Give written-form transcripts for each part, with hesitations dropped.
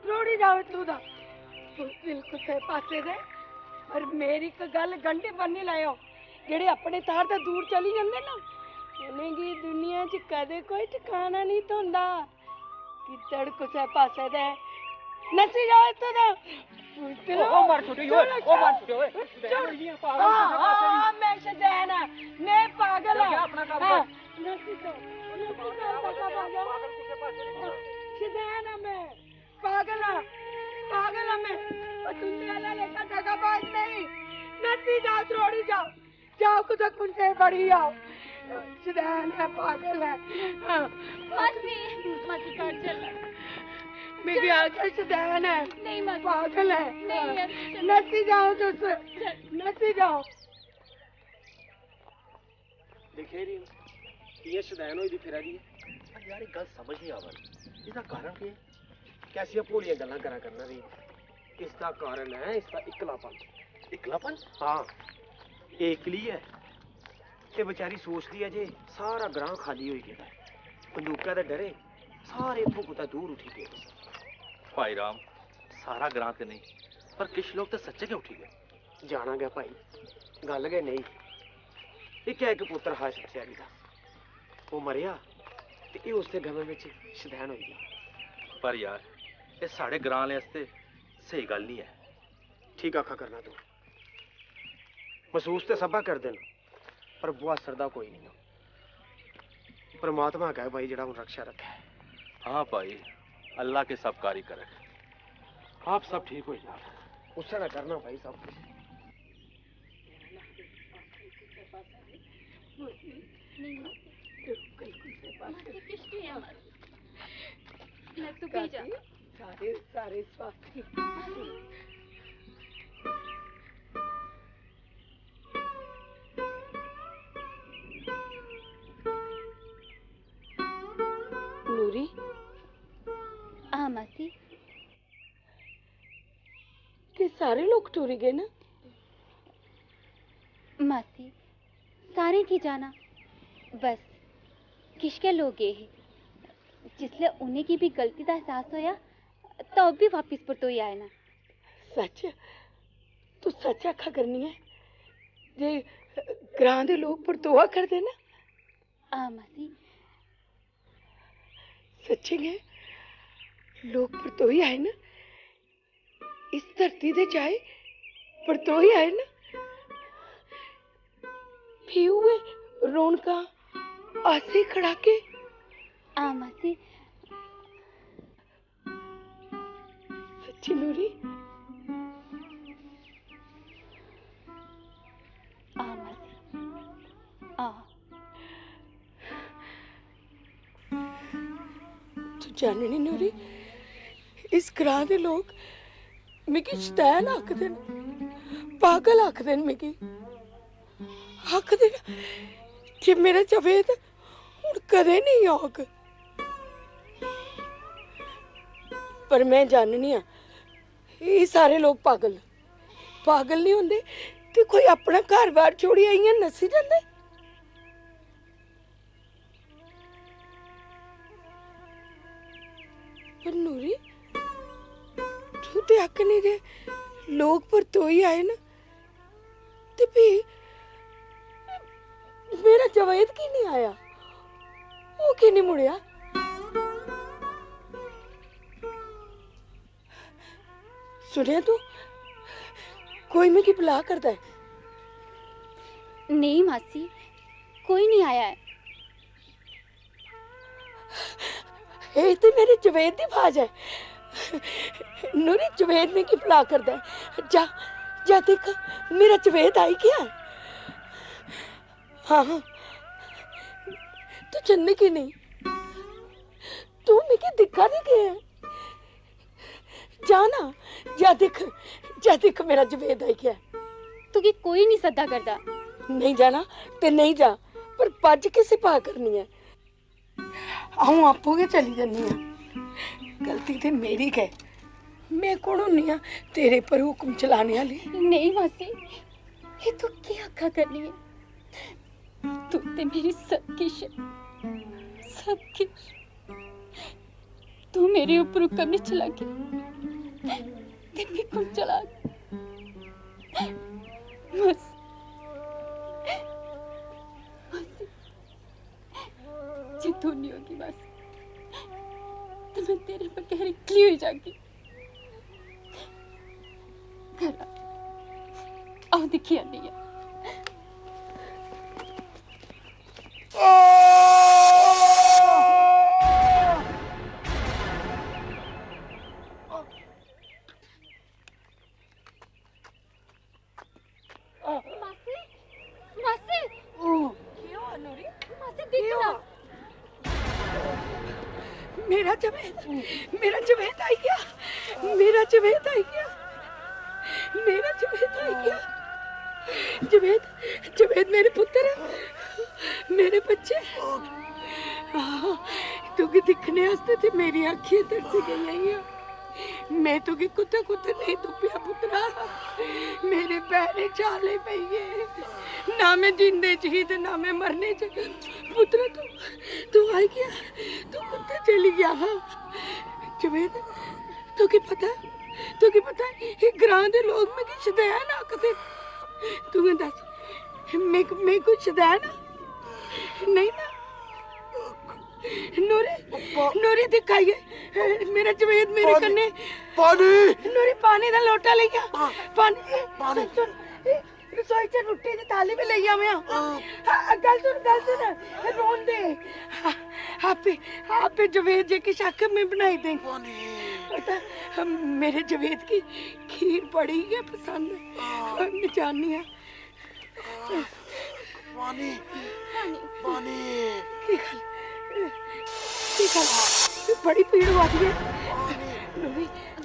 रोड़ी जावे तू दा बिल्कुल सही पासे दे पर मेरी एक गल गंढी बन्नी लायो जेड़े अपने तार ते दूर चली जांदे ना उन्हें गी दुनिया च कदे कोई ठिकाना नहीं धोंदा किधर कुसै पासे दे नसी जावे तू दा ओ मार छोटी ओए हां मैं शदैन मैं पागल हां अपना काम कर नसी जा शदैन मैं पागल मैं दुनिया वाला लेकर दगाबाज नहीं नसी जाओ रोड़ी जाओ कुछ कुंजे बड़ी आओ शदैन है पागल है मसी कर चल मेरी आंखें शदैन है नहीं मसी पागल है नहीं नसी जाओ नसी जाओ दिखे रही ये शदैन होई दी फिरा दी यार एक गल समझ नहीं आवा इसका कारण की कैसी भोलियां गल्लां करा करना दी इसका कारण है इसका इकलापन हाँ एकली है ते बेचारी सोचती है जे सारा ग्रां खाली होई गया बंदूका दे डरे सारे इत्थों कुतै दूर उठी गए भाई राम सारा ग्रां ते नहीं पर कुछ लोग तो सच्चे के उठी गए जाना गया भाई गल गए नहीं एक पुत्र हा सत्यारी दा वो मरिया ते ये उसके गमे विच शदैन होई गई पर यार ये साढ़े ग्रां वाले वास्ते सही गल नहीं है ठीक आखा करना तू महसूस तो सबा कर देन पर बुआ सरदा कोई नहीं परमात्मा है भाई जड़ा रक्षा रखे हाँ भाई अल्लाह के सब कारी करे आप सब ठीक हो जाए उससे ना करना भाई सब कुछ सारे स्वास्थ्य नूरी हाँ मासी ते सारे लोग टूरी गए ना मासी सारे की जाना बस किसके लोग गए हैं जिसले उन्हें की भी गलती का एहसास होया तो भी वापिस पर तो ही आए ना सच तू सच आखा करनी है जे ग्रां दे लोग पर दुआ कर देना हाँ मासी सच्चे गए लोग पर तो ही आए ना इस धरती दे चाहे पर तो ही आए ना भी हुए रौनका आसे खड़ा के हाँ मासी सच्ची नूरी हाँ मासी हाँ तू जाननी नूरी इस ग्रां दे लोग मिगी शदैन आखदे न पागल आखदे न मिगी आखदे न कि मेरा जवेद हुण कदे नहीं आग पर मैं जाननी हां ये सारे लोग पागल नहीं होंदे कि कोई अपना घर बार छोड़ी आइयां नसी जांदे पर नूरी तू ते आख नहीं जे लोग पर तो ही आए ना ते भी मेरा जवेद की नहीं आया वो की नहीं मुड़िया सुनिया तू कोई मिगी बुला करता है नहीं मासी कोई नहीं आया है ये तो मेरे जवेद की आवाज है नूरी जवेद में की बुला करता है जा देख मेरा जवेद आई क्या है हाँ तू चलने की नहीं तू मिगी दिखा नहीं गया जाना जा देख मेरा जवेद आई क्या है तू की कोई नहीं सद्दा करता नहीं जाना ते नहीं जा पर भज के सिपा करनी है आऊं आपो के चली जानी है गलती ते मेरी है मैं कौन होनी हां तेरे पर हुक्म चलाने वाली नहीं मासी ये तू क्या आखा करनी है तू ते मेरी सब किश तू तू मेरे ऊपर हुक्म नहीं चला के ते मेरे को चला बस जे तू नहीं होगी बस तो मैं तेरे बगैर निकली हुई जागी। घर आओ दिखिया नहीं है। मासी मासी क्यों अनुरी? मासी देख ना मेरा जवेद आई गया, मेरा जवेद आई गया, मेरा जवेद आई गया। जवेद मेरे पुत्र है, मेरे बच्चे तुगी दिखने वास्ते ते मेरी अखियां तरस गई। मैं तुगी कुत्ते नहीं तुप्पिया पुत्रा, मेरे पैरे चाले पई गए, ना मैं जिंदे च ही ते ना मैं मरने च। पुत्रा तू आई गया, तू कुत्ते चली गया। जवेद तू की पता ये ग्रां दे लोग मैं किश दया ना कदे तू दस मैं कुछ दया ना नहीं ना। नूरी दिखाइए मेरा जवेद मेरे कन्ने पानी नूरी पानी दा लोटा ले गया। पानी रसोई च रोटी दी थाली भी ले आवे। गल सुन रोन दे आपे जवेद जे की शक में बनाई दे। पता मेरे जवेद की खीर बड़ी है पसंद, मैं जाननी है। पानी पानी बड़ी पीड़ हुआ है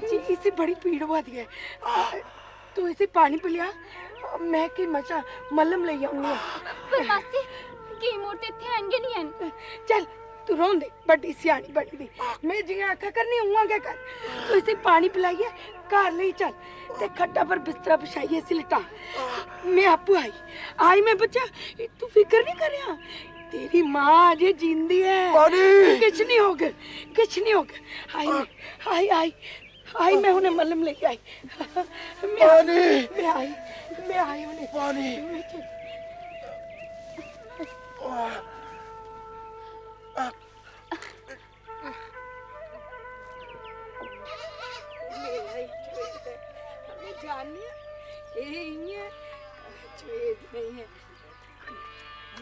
जी, इसे बड़ी पीड़ हुआ है। तू इसे पानी पिलिया, मैं की मचा मलम ले आऊंगी। पर मासी की मोटे थे आएंगे नहीं हैं। चल तू रोन दे, बड़ी सियानी बड़ी दी, मैं जियां आखा करनी हुआ क्या कर। तू इसे पानी पिलाइए, घर ले चल ते खट्टा पर बिस्तरा बिछाइए सिलटा। मैं आपू आई मैं बच्चा, तू फिक्र नहीं करिया, तेरी माँ अजे जिंदी है, किछ नहीं होगा। आई मैं उन्हें मलम लेके आई। मैं आई उन्हें पानी।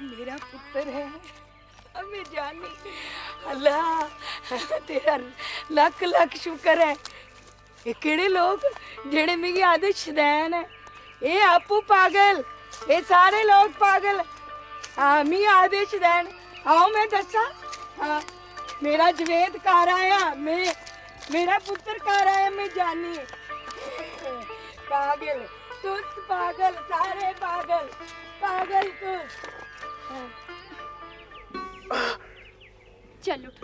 मेरा पुत्र है, मैं जानी। अल्लाह तेरा लख लख शुक्र है। ये केड़े लोग जेड़े मिगी आदे शदैन है, ये आपू पागल, ये सारे लोग पागल। हाँ मी आदे शदैन। आओ मैं दसा, हाँ मेरा जवेद घर आया, मेरा पुत्र घर आया, मैं जानी। पागल तुस पागल, सारे पागल तुस। चल उठ,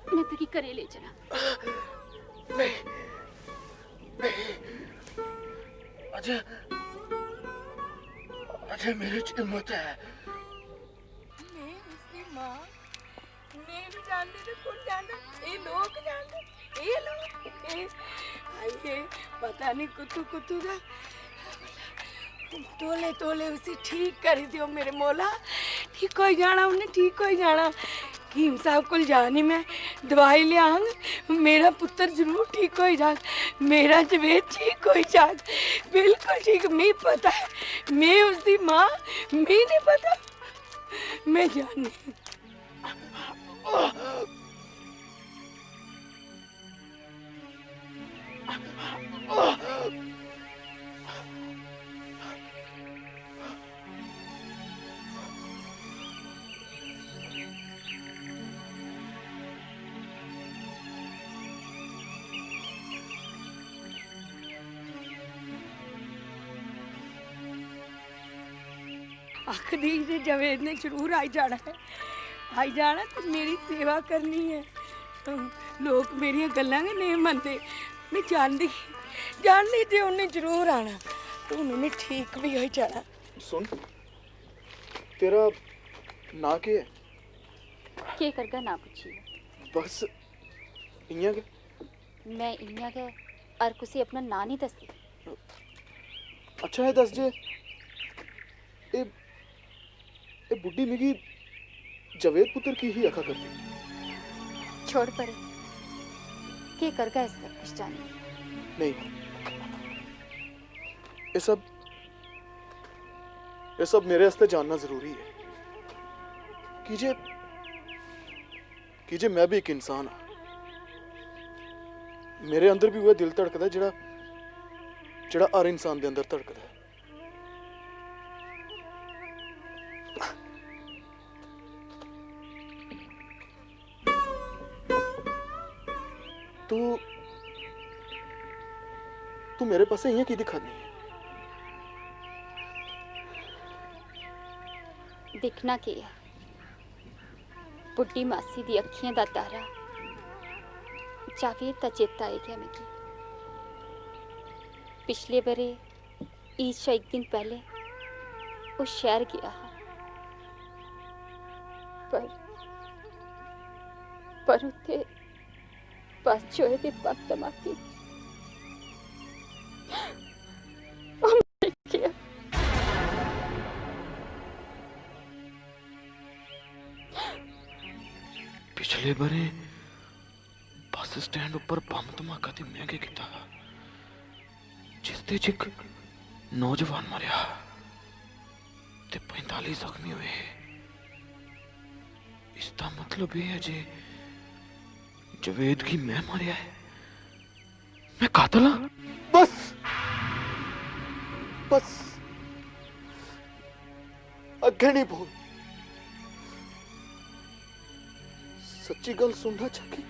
मैं तेरी करे ले चला। नहीं अजय मेरे च हिम्मत है। मैं उसकी माँ, मेरी जानती तो कौन जानता, ये लोग जानते, ये लोग आइए पता नहीं कुत्तू का तोले उसे ठीक कर दियो मेरे मौला। ठीक हो जाना उन्हें, ठीक हो जाना। हकीम साहब को जानी मैं दवाई लियांग, मेरा पुत्र जरूर ठीक हो जाग, मेरा जवेद ठीक हो जाग, बिल्कुल ठीक। मैं पता है, मैं उसकी माँ, मैं नहीं पता, मैं जानी। आखदी जे जवेद ने जरूर आई जाना है, आई जाना तो मेरी सेवा करनी है। तो लोग मेरिया गल्लां नहीं मनते, मैं जानती जे उन्हें जरूर आना तो उन्हें ठीक भी हो जाना। सुन, तेरा ना के है? के करगा ना पूछिए, बस इ'यां गै मैं इ'यां गै हर कुसी अपना नां नहीं दसदी। अच्छा है दस जे ए बुड्ढी मिगी जवेद पुत्र की ही आखा करती। छोड़ परे, के करगा इस सब कुछ जाने। नहीं, ये सब मेरे वास्ते जानना जरूरी है कि जे मैं भी एक इंसान हाँ। मेरे अंदर भी वह दिल धड़कदा जेड़ा हर इंसान दे अंदर धड़कदा है। तू मेरे पासे इयां की दिखानी है? दिखना के है, बुड्ढी मासी दी अखियां दा तारा जावेद दा चेता आई गया मिगी। पिछले बरे ईद शा एक दिन पहले उस शहर गया हा, पर उत्थे बस चोए दे बम धमाके पिछले बारे बस स्टैंड ऊपर बम धमाका ते मैं के कीता जिसदे च एक नौजवान मरिया ते 45 जख्मी हुए। इसका मतलब ये है जे जवेद की मैं मरिया है, मैं कातिल हाँ। बस अगे नहीं बोल, सच्ची गल सुनना चाहिए।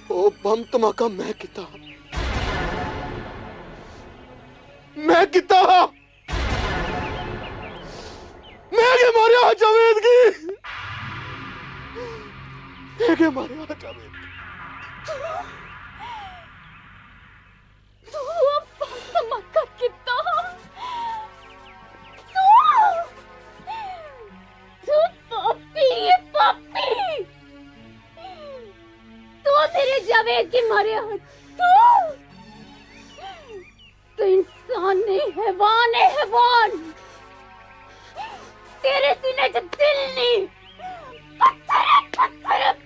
ओ बम धमाका मैं किता मैं के मारिया जावेद की, मैं के मारिया जावेद। तू बम धमाका किता? तू पापी तू मेरे जावेद की मारिया। तू इंसान नहीं, हैवान है, हैवान। तेरे सीने च दिल नहीं,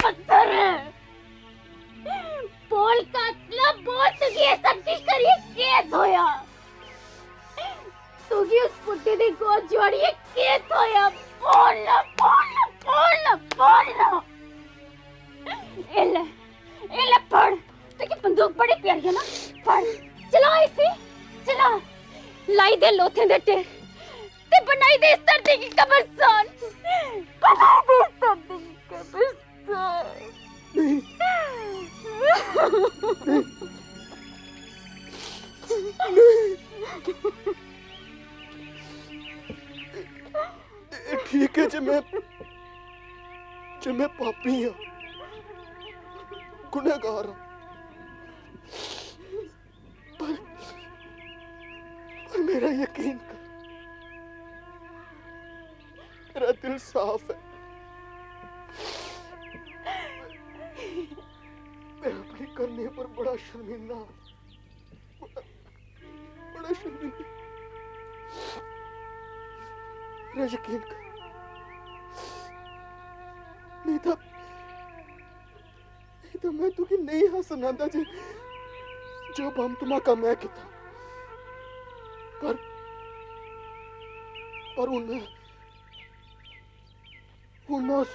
पत्थर है। बोल कातला बोल, तुझे ये सब कुछ करिए केस होया। तुझे उस बुड्ढे दी गोद जोड़िए केस होया। बोलना एले पढ़, तुझे बंदूक बड़ी प्यारी है ना, पढ़। चला इसे, चला लाई दे लोथे दे टेर ते बनाई दे इस धरती की कब्रिस्तान, बनाई दे इस धरती की कब्रिस्तान। ठीक है, जो मैं पापी हाँ, गुनहगार हाँ, पर मेरा यकीन कर, मेरा दिल साफ है। मैं अपने करने पर बड़ा शर्मिंदा, बड़ा शर्मिंदा। मेरा यकीन कर, नहीं तो मैं तुझे नहीं हाँ सुनांदा जो बम धमाका मैं किता। पर उस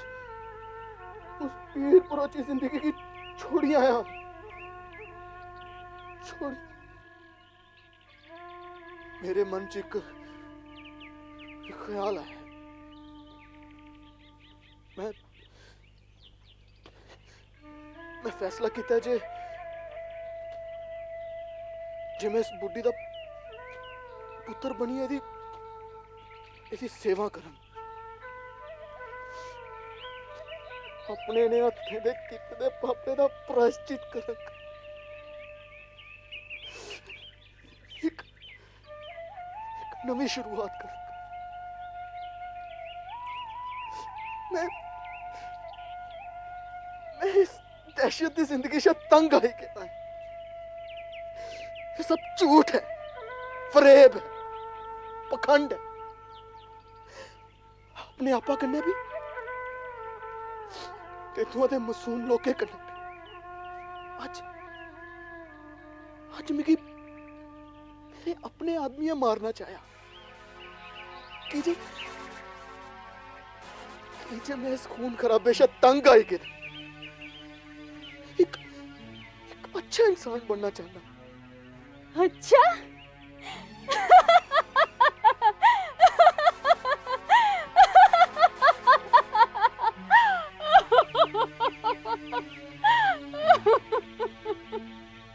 पीर परोची जिंदगी की छोड़ी आया, छोड़ी। मेरे मन च एक ख्याल आया, मैं फैसला किया जे मैं इस बुढ़ी दा पुत्र बनी एदी सेवा करन, अपने ने हत्थे दे कीते दे पापे दा प्रायश्चित करन, एक नवी शुरुआत करन। मैं इस दहशत की जिंदगी से तंग आई के ये सब झूठ है, फरेब है, पखंड है। अपने आपा कन्ने भी ते तू दे मासूम लोके कन्ने भी आज मेरे अपने आदमी मारना चाहा कि जे मैं इस खून खराबे से तंग आई के एक अच्छा इंसान बनना चाहता। अच्छा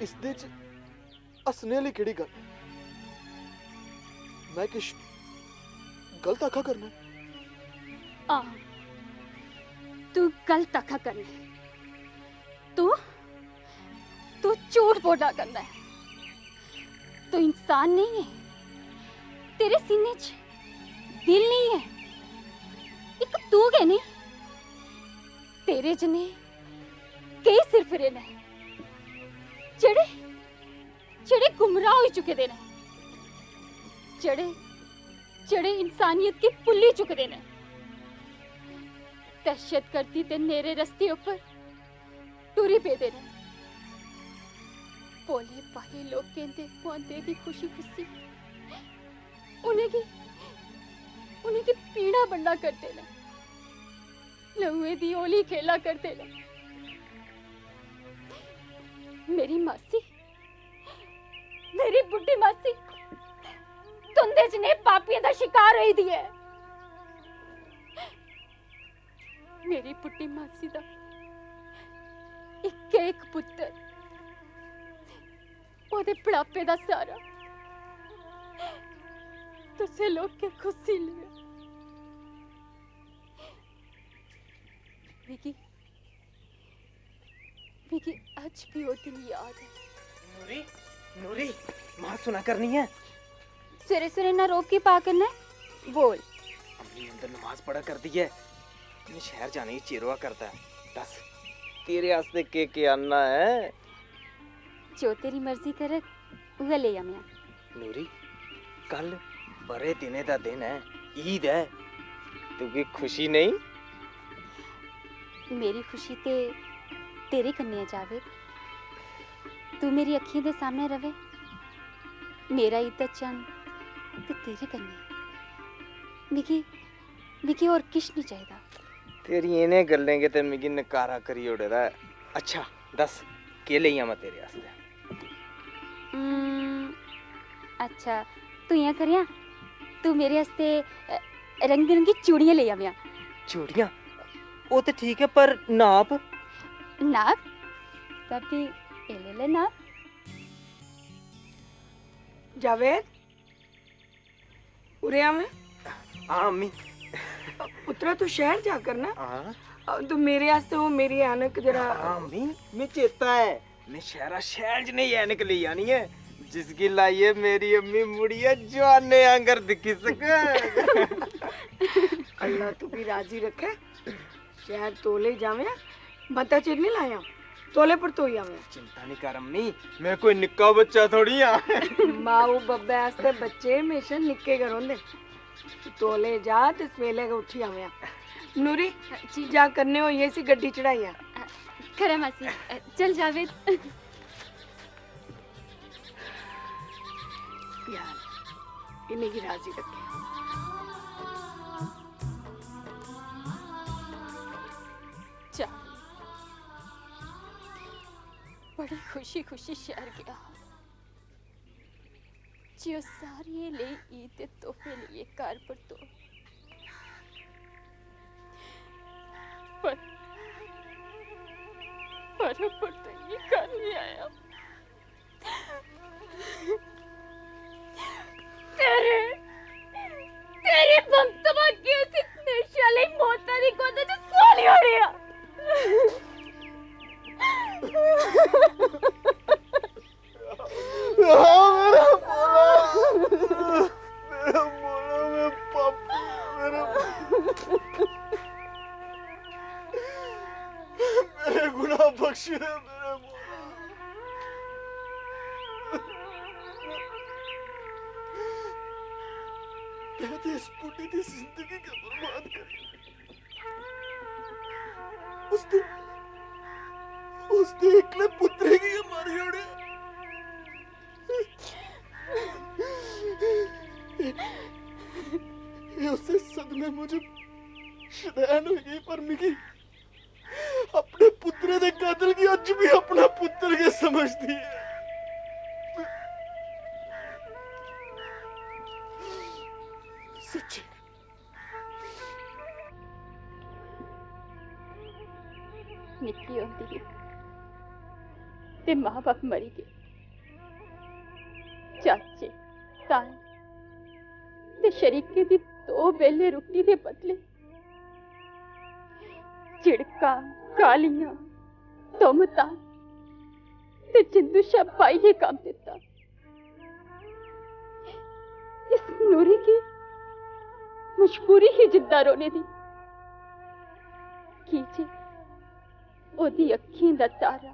इस दे च हसने वाली केड़ी गल है? मैं किश गलत आखा करना है? तू गलत आखा करना है। तू झूठ बोला करना है। तू इंसान नहीं है। तेरे सीने च दिल नहीं है। एक तू है नहीं। तेरे जने कई सिरफिरे ने जेड़े गुमराह हो चुके दे ने, जेड़े इंसानियत की भुल्ली चुके ने। दहशत करती ते नेरे रस्ते ऊपर टुरी पेदे ने। भोले भाले लोग कहते पौंदे की खुशी खुशी उन्हें की पीड़ा बंडा करते ने, लहुए दी ओली खेला करते ने। मेरी मासी, मेरी बुढ़ी मासी तुंदे जने पापियां दा शिकार होई दी है। मेरी बुढ़ी मासी दा एक पुत्र ओदे बुढ़ापे दा सारा तुसे लोग के खुशी लिया। विकी आज भी वो दिन याद है। नूरी मां सुना करनी है। सवेरे सवेरे ना रोक के पा करना है। बोल। अम्मी अंदर नमाज पढ़ा कर दी है। मैं शहर जाने की चिरवा करता है। दस तेरे वास्ते के आना है? जो तेरी मर्जी करे वह ले आ। मैं नूरी कल बड़े दिने दा दिन है, ईद है, तुकी खुशी नहीं? मेरी खुशी ते तेरे कन्ने जावे। तू मेरी अखियों के सामने रवे। मेरा ईद चंद ते तेरे कन्ने। मिगी और किश नहीं चाहिए। तेरी इन्हें गल्लें के ते मिगी नकारा करी ओड़ेदा है। अच्छा दस के ले आवां तेरे वास्ते? अच्छा तू यहाँ करिया, तू मेरे वास्ते रंग बिरंगी चूड़ियां ले आविया। चूड़ियां? वो तो ठीक है पर नाप तभी ले नाप। जावेद उरे आ। मैं हाँ अम्मी। पुत्रा तू शहर जा करना। हाँ तो मेरे वास्ते वो मेरी ऐनक जरा। हाँ अम्मी मैं चेता है। मैं शहर च नहीं ऐनक ले आनी है जिसकी लाइए मेरी अम्मी मुड़िया जवाने आंगर दिखी सके। अल्लाह तू भी राजी रखे। शहर तोले जावे, बता चिर नहीं लाया, तोले पर तो ही आवे। चिंता नहीं कर अम्मी, मैं कोई निक्का बच्चा थोड़ी हां। माऊ बब्बे वास्ते बच्चे हमेशा निक्के घर होंदे। तोले जा ते सवेले के उठी आवे। नूरी जा करने हो ये सी गड्डी चढ़ाई है। खरा मासी चल जावेद। यार इन्हें की राजी रखे। बड़ी खुशी खुशी शहर गया जो सारी ले ईद के तोहफे लिए कार पर तो पर तो ये घर नहीं आया। तेरे बम तबाकी इतने शाले मोता दी गोदा च सोली हो रही है। बख्श दे मेरे मौला। कहते इस बुढ़ी की जिंदगी का बर्बाद करी। उसने एकले पुत्रे की मारी ओड़े। ये उसे सदमे मुझे शदैन हो गई, पर मिगी अपने पुत्रे दे कातिल की अज भी अपना पुत्र के समझती है। सच्ची निक्की होंदी ही ते मां बाप मरी गए। चाचे ताए ते शरीके दी 2 बेले रुट्टी दे बदले झिड़का गालियां तुमता ते जिंदू शा पाइए काम दिता। इस नूरी की मजबूरी ही जिंदा रोने दी। कीजे ओदी अखीं दा तारा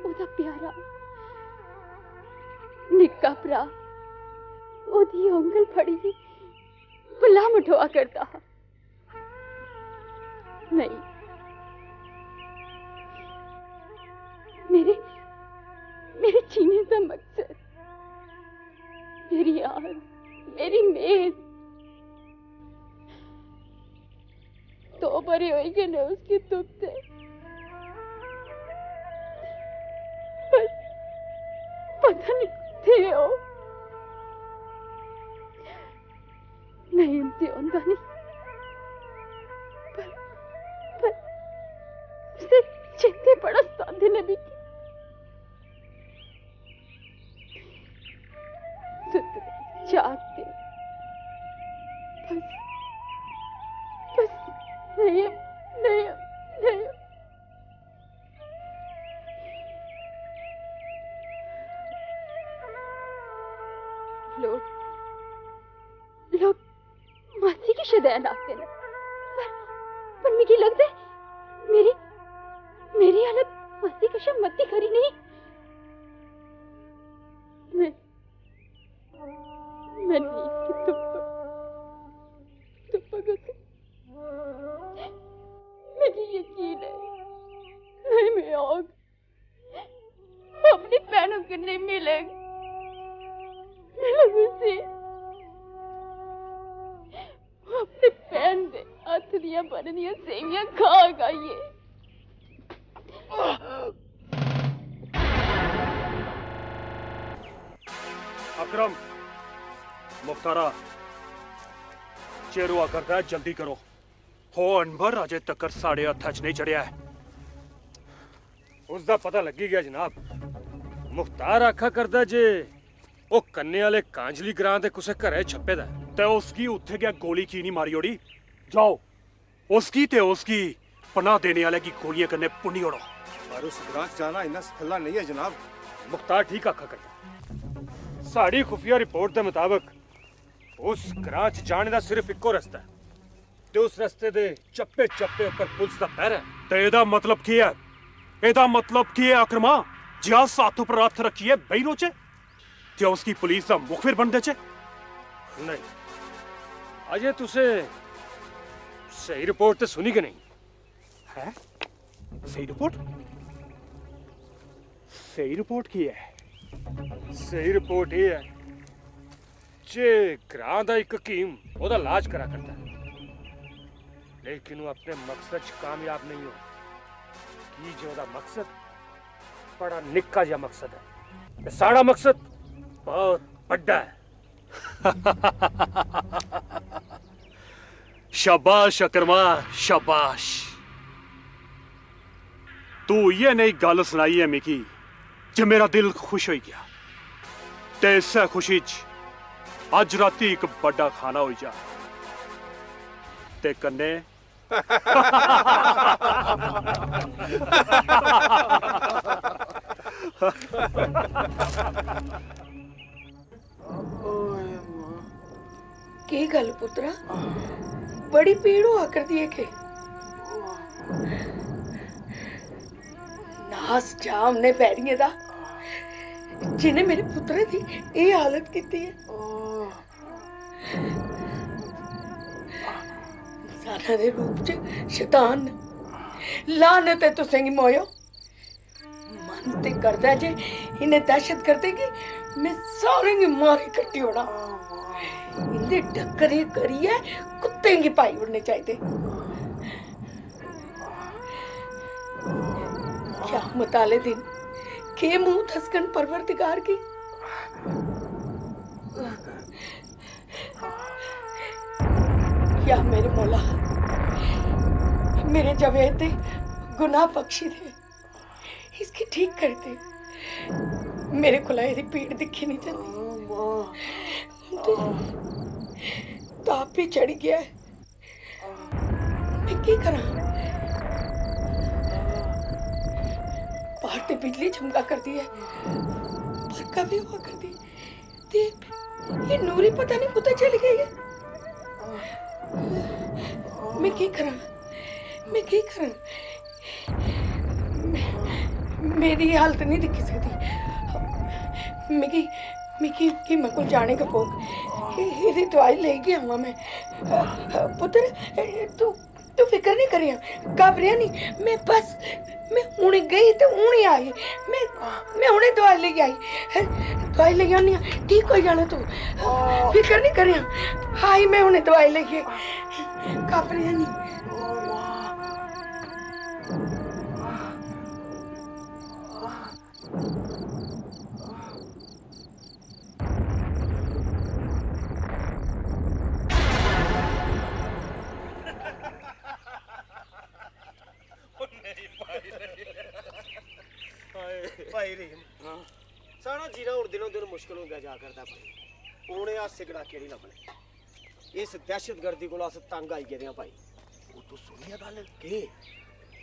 ओदा प्यारा निक्का भरा ओदी उंगल फड़ी भला मठवा करता। नहीं, मेरे जीने का मकसद, मेरी आस, मेरी मेद 2 बरे हो गए ने उसकी दुख से। बस पता नहीं थे हो नहीं इम्तिहान नहीं, पर उसे चिंते बड़ा साधे ने भी जागते बस नहीं नहीं नहीं। लोग मासी की शदैन आते हैं, पर मुझे लगता है मेरी हालत मासी कशा मती खरी नहीं। मैं नींद की तुप्पा गई। मुझे यकीन है नहीं मैं आग अपनी बहनों के नहीं मिलेगा। अपने पैन दे हाथ दिया बन दिया सेवियां खा गाइए। अकरम, मुख्तारा, चेरुआ करता है, जल्दी करो। हो अनबर अजे तक साढ़े हत्थ च नहीं चढ़िया है। उसका पता लगी गया जनाब। मुख्तार आखा करदा जे ओ कन्ने वाले कांजली ग्रां दे कुसे घरे छप्पे दा ते उसकी उत्थे गया गोली की नहीं मारी ओड़ी। जाओ उसकी पनाह देने वाले की गोलियां करने पुनी ओड़ो। पर उस ग्रां जाना इतना सखला नहीं है जनाब। मुख्तार ठीक आखा करदा। साड़ी खुफिया रिपोर्ट के मुताबिक उस ग्रां च जाने का सिर्फ इको रस्ता है ते उस रस्ते दे चप्पे चप्पे ऊपर पुलिस दा पैर है। ते एदा मतलब की है? एदा मतलब की है अकरमा? जिया साथ ऊपर हथ रखिए बई रोचे ते उसकी पुलिस दा मुखबिर बन देचे? नहीं, अजे तुसे सही रिपोर्ट ते सुनी के नहीं है? सही रिपोर्ट? सही रिपोर्ट की है? सही रिपोर्ट ये है जे ग्रां दा एक हकीम ओदा इलाज करा करता है, लेकिन वो अपने मकसद च कामयाब नहीं हो। की जो ओदा मकसद बड़ा निक्का जिहा मकसद है, साड़ा मकसद बहुत बड़ा है। शाबाश अकरमा, शाबाश। तू ये नहीं गल सुनाई है मिकी जे मेरा दिल खुश हो गया। ते इस खुशी च अज राती एक बड़ा खाना हो जा ते कन्ने की गल पुत्रा, बड़ी पीड़ हुआ करती है के? बदमाश जाम ने पैरिये दा जिन्हें मेरे पुत्रे की ये हालत की है। इंसाना दे रूप च शैतान लानत है तुसें गी मोयो। मन ते करदा जे इन्हें दहशत कर देगी मैं सारे गी मारी कट्टी होना। इन्हें टक्करे करिए कुत्ते गी पाई उड़ने चाहिए। क्या मताले दिन के मुंह थसकन परवरदिगार की। या मेरे मौला मेरे जवेद दे गुनाह बख्शी दे, इसकी ठीक कर दे। मेरे को दी पीड़ दिखी नहीं जाती, ताप भी चढ़ गया है। मैं की करा? बाहर ते बिजली चमका कर दी है, बरखा भी हुआ कर दी। ये नूरी पता नहीं कुत्ते चली गई है। मैं की करा? मैं की करा? मेरी हालत नहीं दिखी सकती। मिगी मैं को जाने का पोक ये दवाई ले गया हुआ मैं। पुत्र तू फिक्र नहीं करिया, घबरिया नहीं। मैं हुणे गई तो हुणे आई। मैं हुणे दवाई लेके आई। दवाई लेके आनी ठीक हो जाना तू, फिक्र नहीं करिया। आई मैं हुणे दवाई लेके, घबरिया नहीं। भाई रहीम सारा जीना हुण दिनों दिन मुश्किल होंदा जा करदा भाई। हुणे आ सिगड़ा केड़ी लभने। इस दहशतगर्दी कोल अस तंग आई गेदे आ भाई। ਉਹ ਤੂੰ ਸੁਣੀ ਆ ਗੱਲ के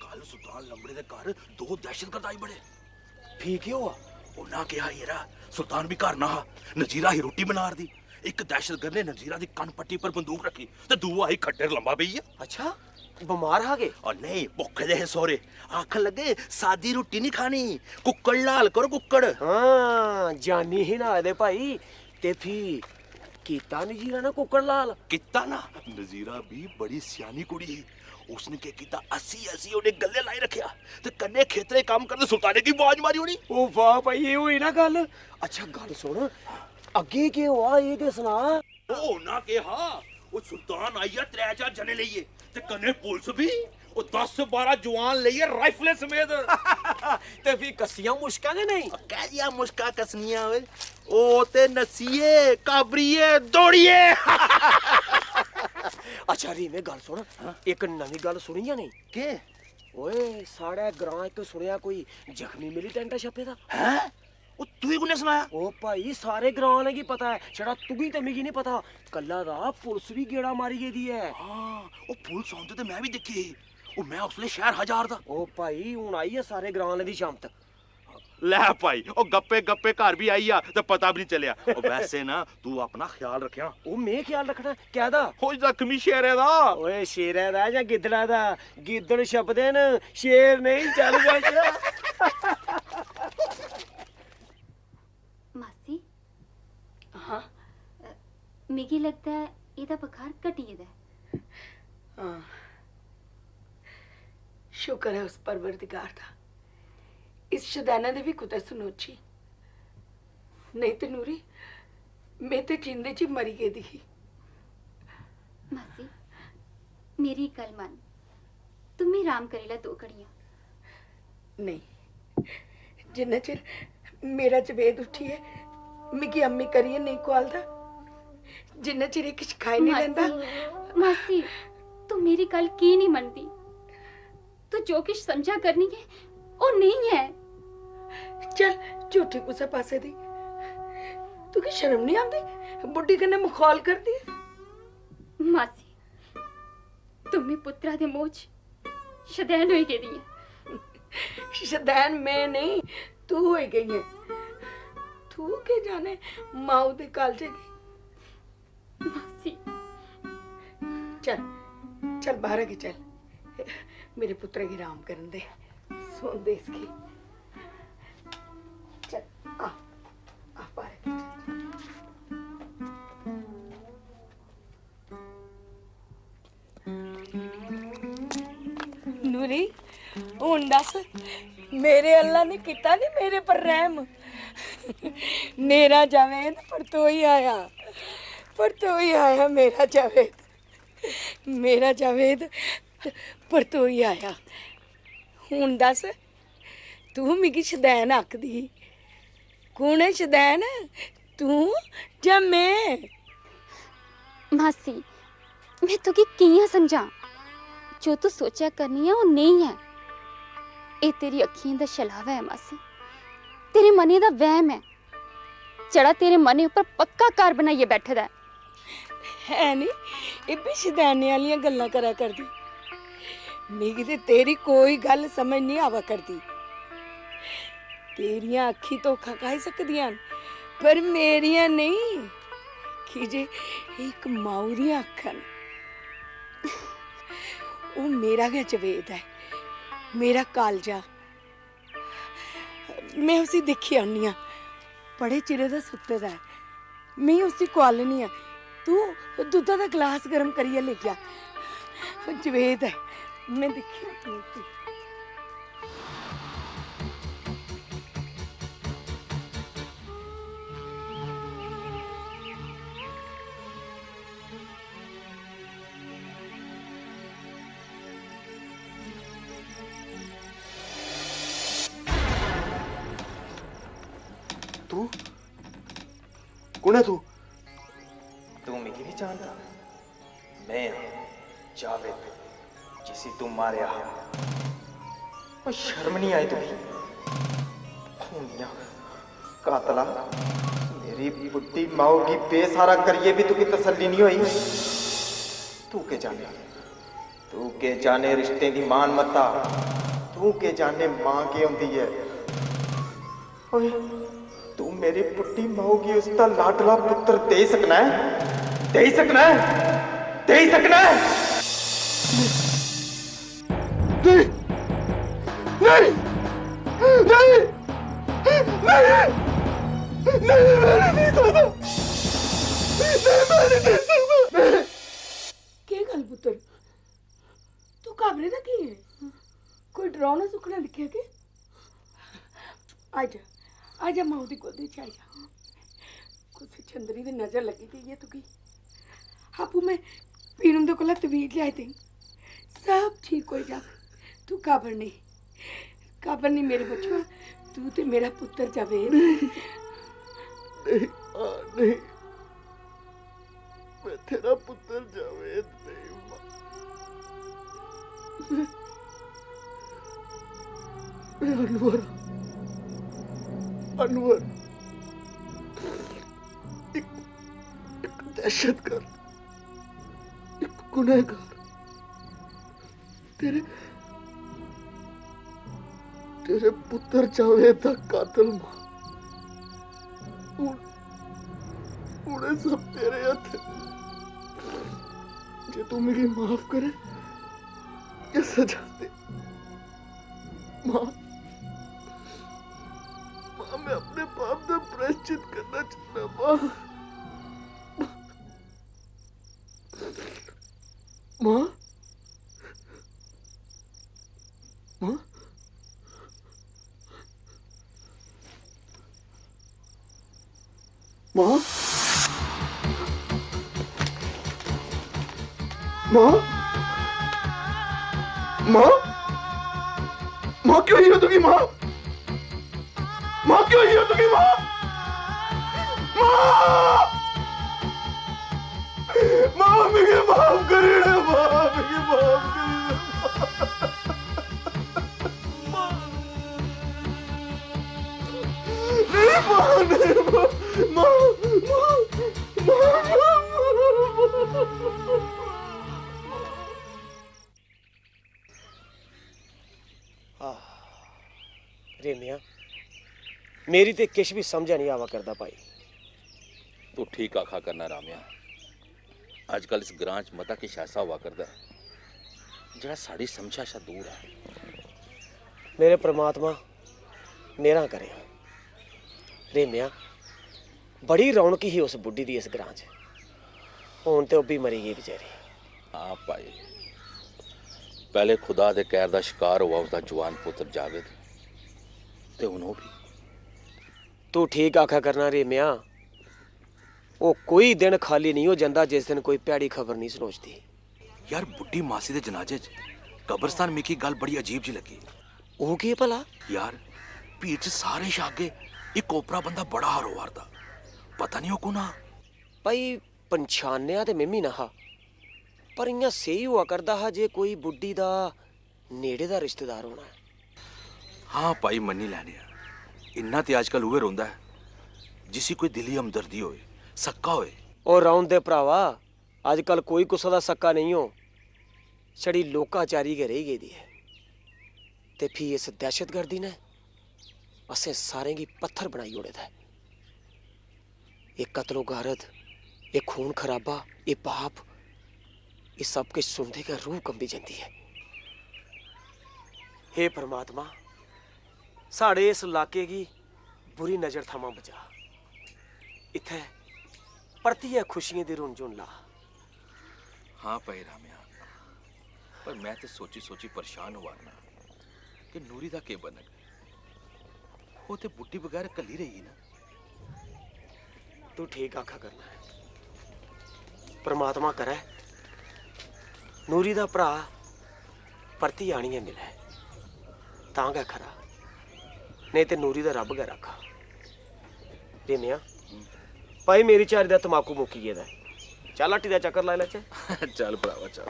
ਕੱਲ ਸੁਲਤਾਨ ਲੰਬੜੇ ਦੇ ਘਰ ਦੋ ਦਹਿਸ਼ਤਗਰਦ ਆਈ ਬੜੇ। ठीक क्यों हुआ? ਉਹਨਾਂ ਕਿਹਾ ਯਾਰਾ ਸੁਲਤਾਨ ਵੀ ਘਰ ਨਾ ਨਜ਼ੀਰਾ ਹੀ ਰੋਟੀ ਬਣਾ ਰਹੀ। ਇੱਕ ਦਹਿਸ਼ਤਗਰਦ ਨੇ ਨਜ਼ੀਰਾ ਦੀ ਕੰਨ ਪੱਟੀ ਪਰ ਬੰਦੂਕ ਰੱਖੀ ਤੇ ਦੂਆ ਆਈ ਖੱਟਰ ਲੰਬਾ ਪਈ ਆ। अच्छा बीमार आ गए? और नहीं भुखे दे सोरे आखन लगे सादी रोटी नहीं खानी, कुक्कड़ लाल करो कुक्कड़। हाँ जानी ही ना दे भाई ते फिर कीता नजीरा ना कुक्कड़ लाल किता ना नजीरा भी बड़ी सियानी कुड़ी ही। उसने क्या कीता 80 ओने गले लाई रखया ते कन्ने खेतरे काम करदे सुल्ताने की आवाज मारी होनी। ओ वाह भाई ये हुई ना गल। अच्छा गल सुन अगे के हुआ ये ते सुना। ओ ना के हां वो सुल्तान आईया 3-4 जने लईए ते कन्ने पुलिस भी ओ 10-12 जवान लईए राइफले समेत। ते फिर कसियां मुश्का ने नहीं कह दिया मुश्का कसनियां ओए ओ ते नसीए काबरिए दौड़िए। अच्छा री में गल सुन एक नवी गल सुनी या नहीं के ओए साढ़े ग्रां एक सुनिया कोई जख्मी मिलिटेंट छपे दा हैं ओ तू ही कुने सुनाया? ओ भाई सारे ग्रां ने की पता है छड़ा तुगी ते मिगी नहीं पता। कल्ला दा पुलिस भी गेड़ा मारी गेदी है। हां ओ पुलिस आंदे ते मैं भी देखी ओ मैं उसले शहर हजार दा। ओ भाई हुन आई है सारे ग्रां ने दी शाम तक। ले भाई ओ गप्पे गप्पे घर भी आई आ ते पता भी नहीं चलिया। ओ वैसे ना तू अपना ख्याल रखिया। ओ मैं ख्याल रखना कहदा हो जख्मी शेरे दा। ओए शेरे दा या गिद्दड़ा दा? गिद्दड़ छपदे न शेर नहीं चल जा। मासी हाँ मिगी लगता है ਇਹਦਾ बुखार घटी गेदा है। हाँ शुक्र है उस परवरदिगार दा। इस शदैना दे भी कुतै सुनोची नहीं ते नूरी मैं ते जिंदे च मरी गेदी ही। मासी मेरी गल मान, तुम्हें राम करेला 2 घड़ियां। नहीं जिन्ना चिर मेरा जवेद उठी है मिगी अम्मी करिए नहीं कुआलदा, जिन्ना चिर एक खाई नहीं लेंदा। मासी तू मेरी गल की नहीं मनदी। तू जो किश समझा करनी है वो नहीं है। चल झूठी कुसा पासे दी तू की शर्म नहीं आती बुढ़ी कन्ने मुखाल कर दी। मासी तुम्हें पुत्रा दे मोच शदैन होई गेदी है। शदैन मैं नहीं तू हो गई है। तू के जाने माऊ दे कालजे की। मासी चल चल बाहर के चल मेरे पुत्र की राम करन दे सोन दे इसकी। बुरी हुण दस मेरे अल्लाह ने किता नहीं मेरे पर रहम। मेरा जावेद परतोई आया मेरा जावेद परतोई आया। हुण दस तू मिगी शदैन आखदी कौन है शदैन, तू या मैं? मासी मैं तुकी कियां समझा, जो तू सोचा करनी है वो नहीं है। ये तेरी अखियों दा छलावा है मासी, तेरे मने दा वहम है जड़ा तेरे मने ऊपर पक्का घर बनाइए बैठे दा है नी। ये भी शदैने वालियां गल्लां करा करदी, मिगी ते तेरी कोई गल समझ नहीं आवा करदी। तेरियां अखी धोखा खाई सकदियां पर मेरियां नहीं। कि जे एक माऊ दियां अखां न, वो मेरा गै जवेद है, मेरा कालजा। मैं उसी दिखी आनी हाँ, बड़े चिरे दा सुत्ते दा है, मैं उसी कुआलनी हाँ। तू दुद्धा दा गिलास गर्म करियै ले जा, जवेद है, मैं दिखी आनी उसी। तू कौन है? तू मिगी नहीं जानता? मैं जावेद जिसी तू मारिया। और शर्म नहीं आई तुझे? खूनिया कातला, मेरी बुड्ढी माओ की बेसहारा करिए भी तुझे तसल्ली नहीं हुई। तू के जाने रिश्ते की मान मता, तू के जाने मां के होंदी है। ओए तू मेरी बुड्ढी माओ की उसका लाडला पुत्र दे सकना है? दे सकना है? दे सकना है? नहीं नहीं नहीं नहीं नहीं, मैं नहीं सकता, मैं नहीं दे सकता। के गल पुत्र, तू घबरे दा की है? कोई डरावना सुखना दिखिया के? आजा आजा माऊ दी गोदी च आजा। कुछ चंदरी दी नजर लगी गई है तुकी। आपू मैं पीनू दे कोला तवीज लियाई दें, सब ठीक हो जा। तू घबरा नहीं मेरे बच्चों, तू ते मेरा पुत्र जावेद। नहीं नहीं, मैं तेरा पुत्र जावेद नहीं मां। मैं अनवर एक दहशतगर्द, एक गुनहगार, तेरे पुत्र जावेद दा कातिल मां। उन्हें सब तेरे हाथ है। जे तू मेरी माफ करे या सजा दे मां, मैं अपने पाप का प्रायश्चित करना चाहता मां। मां मां मां मां मां क्यों ही हो तुकी? मां क्यों ही हो तुकी? मां मुझे माफ करे, मुझे माफ करे। नहीं मां रेमिया, मेरी ते किश भी समझ नहीं आवा करदा भाई। तू ठीक आखा करना रामिया, आजकल इस ग्रां च मता किश ऐसा हुआ करदा है जड़ा साड़ी समझा शा दूर है। मेरे परमात्मा मेरा करे। रेमिया, बड़ी रौनक ही उस बुढ़ी दी इस ग्रां च, हुण ते ओह भी मरी गई बेचारी। हाँ भाई, पहले खुदा दे कहर दा शिकार हुआ उसका जवान पुत्र जावेद, ते हुण ओह भी। तू ठीक आखा करना रेमिया, वो कोई दिन खाली नहीं हो जाता जिस दिन कोई भैड़ी खबर नहीं सनोचती। यार बुड्ढी मासी दे जनाजे च कब्रस्तान मिकी गल बड़ी अजीब जी लगी। वो की भला? यार भीड़ च सारे शागे एक ओपरा बंदा बड़ा हरोवार दा, पता नहीं हो कुना। भाई पंछानिया ते मिमी ना हा, पर इयां सही हुआ करदा हा जे कोई बुड्ढी दा नेड़े दा रिश्तेदार होना है। हाँ भाई मन्नी लैने आ, इन्ना ते अजकल उहे रोंदा है जिसी कोई दिली हमदर्दी होए, सक्का होए। और रौंद दे भरावा, अजकल कोई कुसा दा सक्का नहीं हो, छड़ी लोकाचारी गै रही गेदी है। ते फ्ही इस दहशतगर्दी ने असें सारें गी पत्थर बनाई ओड़े दा है। ये कत्लो गारत, ये खून खराबा, ये पाप, ये सब किश सुनदे गै रूह कंबी जंदी है। हे परमात्मा, साढ़े इस इलाके गी बुरी नजर थमां बचा, इत्थै परतियै खुशियें दी रुनझुन ला। हाँ भाई रामिया, पर मैं तो सोची सोची परेशान हुआ ना कि नूरी दा के बनग। वो ते बुड्ढी बगैर कली रही ना। तू ठीक आखा करना है, परमात्मा करे नूरी दा भरा परती आनिए मिले तां गै खरा, नहीं ते नूरी दा रब गै रखा। रेमिया भाई मेरी चारी दा तमाकू मुक्की गेदा है, चल हट्टी दा चक्कर लाई लैचे। चल भरावा चल।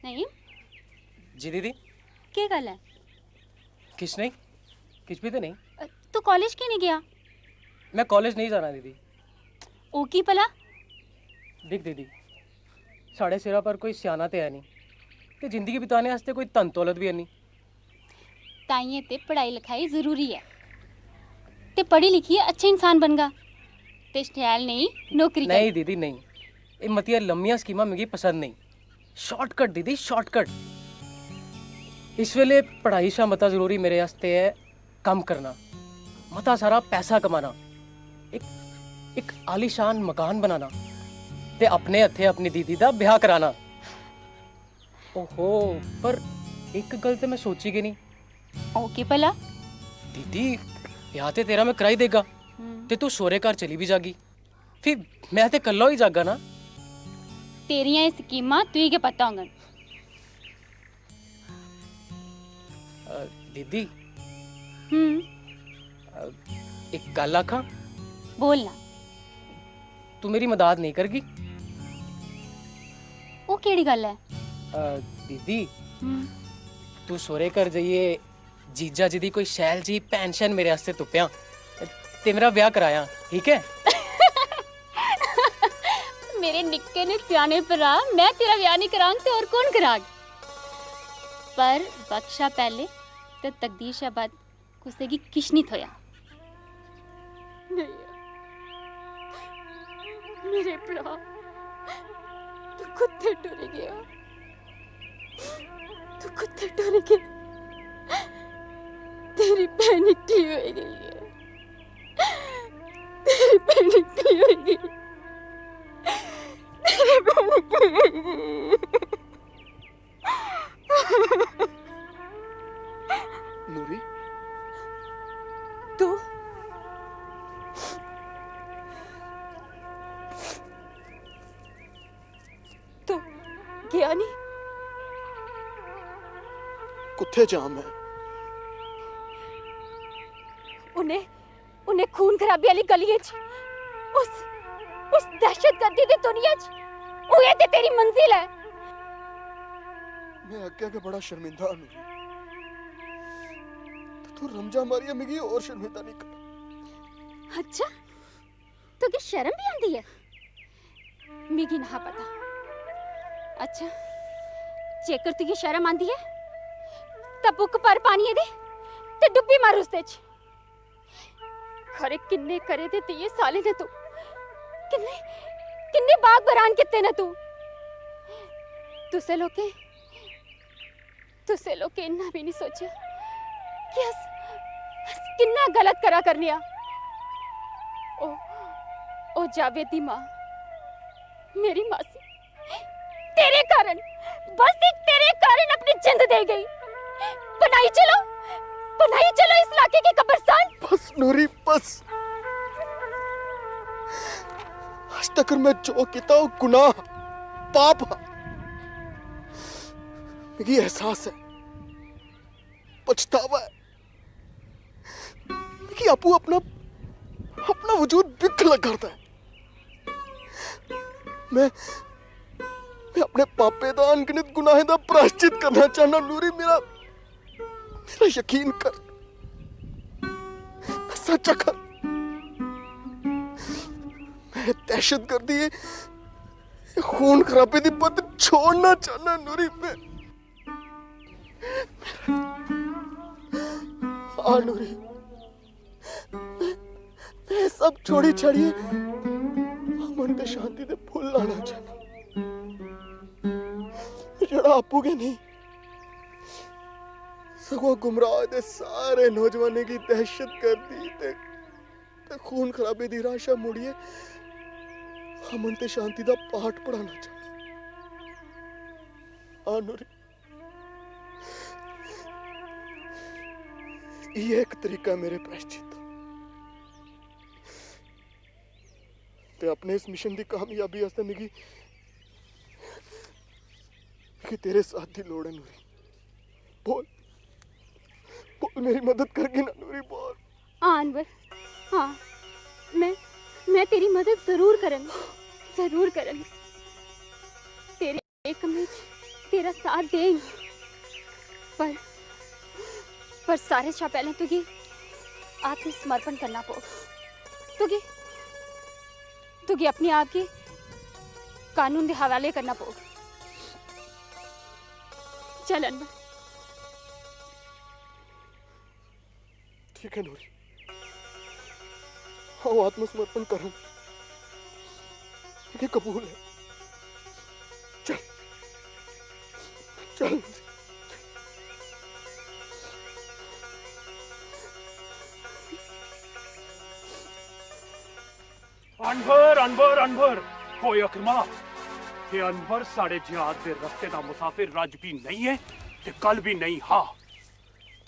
नहीं जी दीदी, क्या गल है? किश नहीं, किश भी तो नहीं। तू कॉलेज क्यों नहीं गया? मैं कॉलेज नहीं जाना दीदी। ओ की भला? देख दीदी, साढ़े सिरा पर कोई स्याना ते है नहीं, ते जिंदगी बिताने वास्ते कोई धन दौलत भी है नहीं। ताइये ते पढ़ाई लिखाई जरूरी है, ते पढ़ी लिखी अच्छे इंसान बनगा, ते शैल नहीं नौकरी नहीं दीदी नहीं, ये मतिया लम्मिया स्कीमां मिगी पसंद नहीं। शॉर्टकट दीदी शॉर्टकट। इस वेले पढ़ाई शा मता जरूरी मेरे वास्ते है काम करना, मता सारा पैसा कमाना, एक आलीशान मकान बनाना, ते अपने हथे अपनी दीदी दा ब्याह कराना। ओहो, पर एक गल ते मैं सोची गई नहीं। ओ की भला? दीदी ब्याह ते तेरा मैं कराई देगा, ते तू सोरे घर चली भी जागी, फिर मैं ते कल्ला ही जागा ना। तेरियां ये स्कीमां तुई के पता होंगन। दीदी हम्म, एक गल आखा, बोलना। तू मेरी मदद नहीं करगी? ओ केड़ी गल है? दीदी तू सोरे घर जाइए जीजा जी दी कोई शैल जी भैन शैन मेरे वास्ते तुप्या ते मेरा ब्याह कराया, ठीक है? मेरे निक्के ने सियाने भरा, मैं तेरा ब्याह नहीं करांग ते और कौन कराग? पर बख्शा पहले ते तकदीर शा बाद कुसे गी किश नहीं थोया। नहीं मेरे भरा, तू कुत्ते टुर गया, तू कुत्ते टुर गया, तेरी बहन निकली हो गई है, तेरी बहन निकली हो गई, तेरी बहन निकली हो गई। नूरी, तू तू गया नहीं? कुत्थे जाम है? उन्हें खून खराबी वाली गलियां च, उस दहशतगर्दी दी दुनिया च ओए ते तेरी मंजिल है। मैं आज्ञा के बड़ा शर्मिंदा हूं नूरी, तू रमजा मारिया मिगी और शर्मिंदा नहीं कर। अच्छा, तो क्या शर्म भी आंदी है? मिगी ना पता। अच्छा, जेकर तुझे शर्म आंदी है तब बुक पर पानी दे ते डुब्बी मार उसदे च। खरे किन्ने करे दे ये साले ने तू, किन्ने बाग बरान किते ने तू। तुसे लोके इन्ना भी नहीं सोचा कि किन्ना गलत करा करनिया। ओ जावेद दी मां, मेरी मासी तेरे कारण, बस एक तेरे कारण अपनी जिंद दे गई। बनाई चलो इस इलाके की कब्रिस्तान। बस नूरी बस। आज तक मैं जो किता वो गुनाह पाप है। मुझे एहसास है, पछतावा है कि आपू अपना वजूद बिखला करता है। मैं अपने पापे दा अनगिनत गुनाहें दा प्रायश्चित करना चाहना। नूरी मेरा यकीन कर, सच्चा कर। मैं दहशतगर्दी खून खराबे दी पद छोड़ना चाहना। नूरी नूरी मैं सब छोड़ी छड़िए अमन ते शांति दे फुल लाना चाहना। जड़ा आपू के नहीं, सगो गुमराह दे सारे नौजवाने की दहशत कर दी ते खून खराबे दी राशा मुड़िए अमन ते शांति दा पाठ पढ़ाना चाहना। नूरी, ये एक तरीका मेरे प्रायश्चित ते अपने इस मिशन की कामयाबी वास्ते मिगी कि तेरे साथ दी लोड़ है। नूरी बोल मेरी मदद करगी ना नूरी, बोल। अनवर, हाँ मैं तेरी मदद जरूर करूंगी। तेरे कम में तेरा साथ देंगे, पर सारे शा पहले तुझे आत्मसमर्पण करना पड़ेगा। तुझे अपने आप के कानून के हवाले करना पड़ेगा। चल अनवर। ठीक है नूरी, हाँ आत्मसमर्पण करूं, ये कबूल है। चल चल। अनवर होए अकरमा, ये अनवर साढ़े जिहाद दे रस्ते दा मुसाफिर रज भी नहीं है ते कल भी नहीं। हाँ,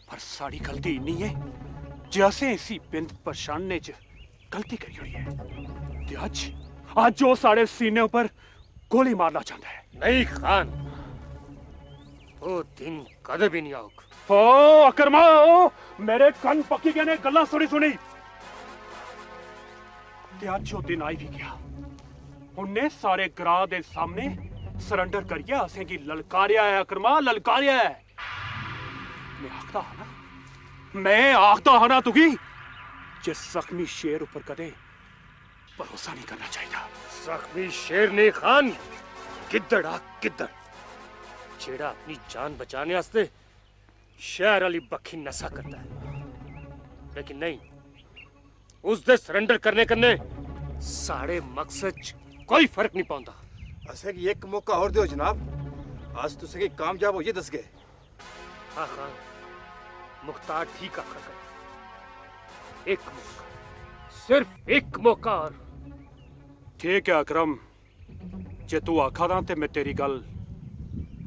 पर साड़ी गलती इन्नी है जे असें इसी बिंद पछानने च गलती करी हुई है ते अज वो साढ़े सीने पर गोली मारना चाहता है। नहीं खान, वो दिन कदे भी नहीं आऊगा। ओ अकरमा, मेरे कन पक्की गए ने गल्ला सुनी ते अज वो दिन आई भी गया। उन्हें सारे ग्रां दे सामने सरेंडर करिए असें गी ललकारिया है। अकरमा ललकारिया है। मैं आखता हा ना तुगी जिस जख्मी शेर ऊपर कदे भरोसा नहीं करना चाहिए। जख्मी शेर नहीं खान, गिद्दड़ आ गिद्दड़, जेड़ा अपनी जान बचाने वास्ते शहर वाली बखी नशा करता है। लेकिन नहीं, उस दे सरेंडर करने साढ़े मकसद कोई फर्क नहीं पाਉਂਦਾ। असें की एक मौका और दियो जनाब, आज तुसे की कामयाब हो ये दस गए। हाँ खान, मुख्तार ठीक आखा कर। एक मौका, सिर्फ एक मौका और। ठीक है अकरम, जे तू आखा दा ते मैं तेरी गल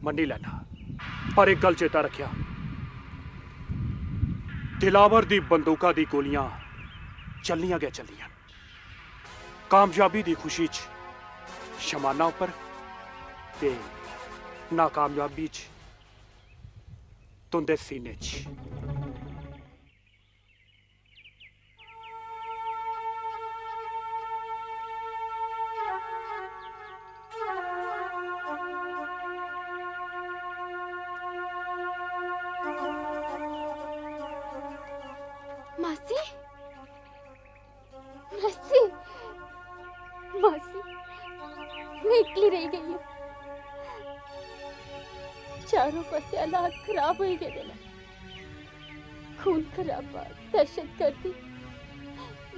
मन्नी लैना, पर एक गल चेता रखिया, दिलावर दी बंदूका दी गोलियां चलनियां गै चलनियां। कामयाबी दी खुशी च शमाना उपर ते नाकामयाबी च तुंदे सीने च। मासी, मासी, मासी, मैं इकली रह गई हूँ। चारों पासे हालात खराब हो गए ना, खून खराबा, दहशत गर्दी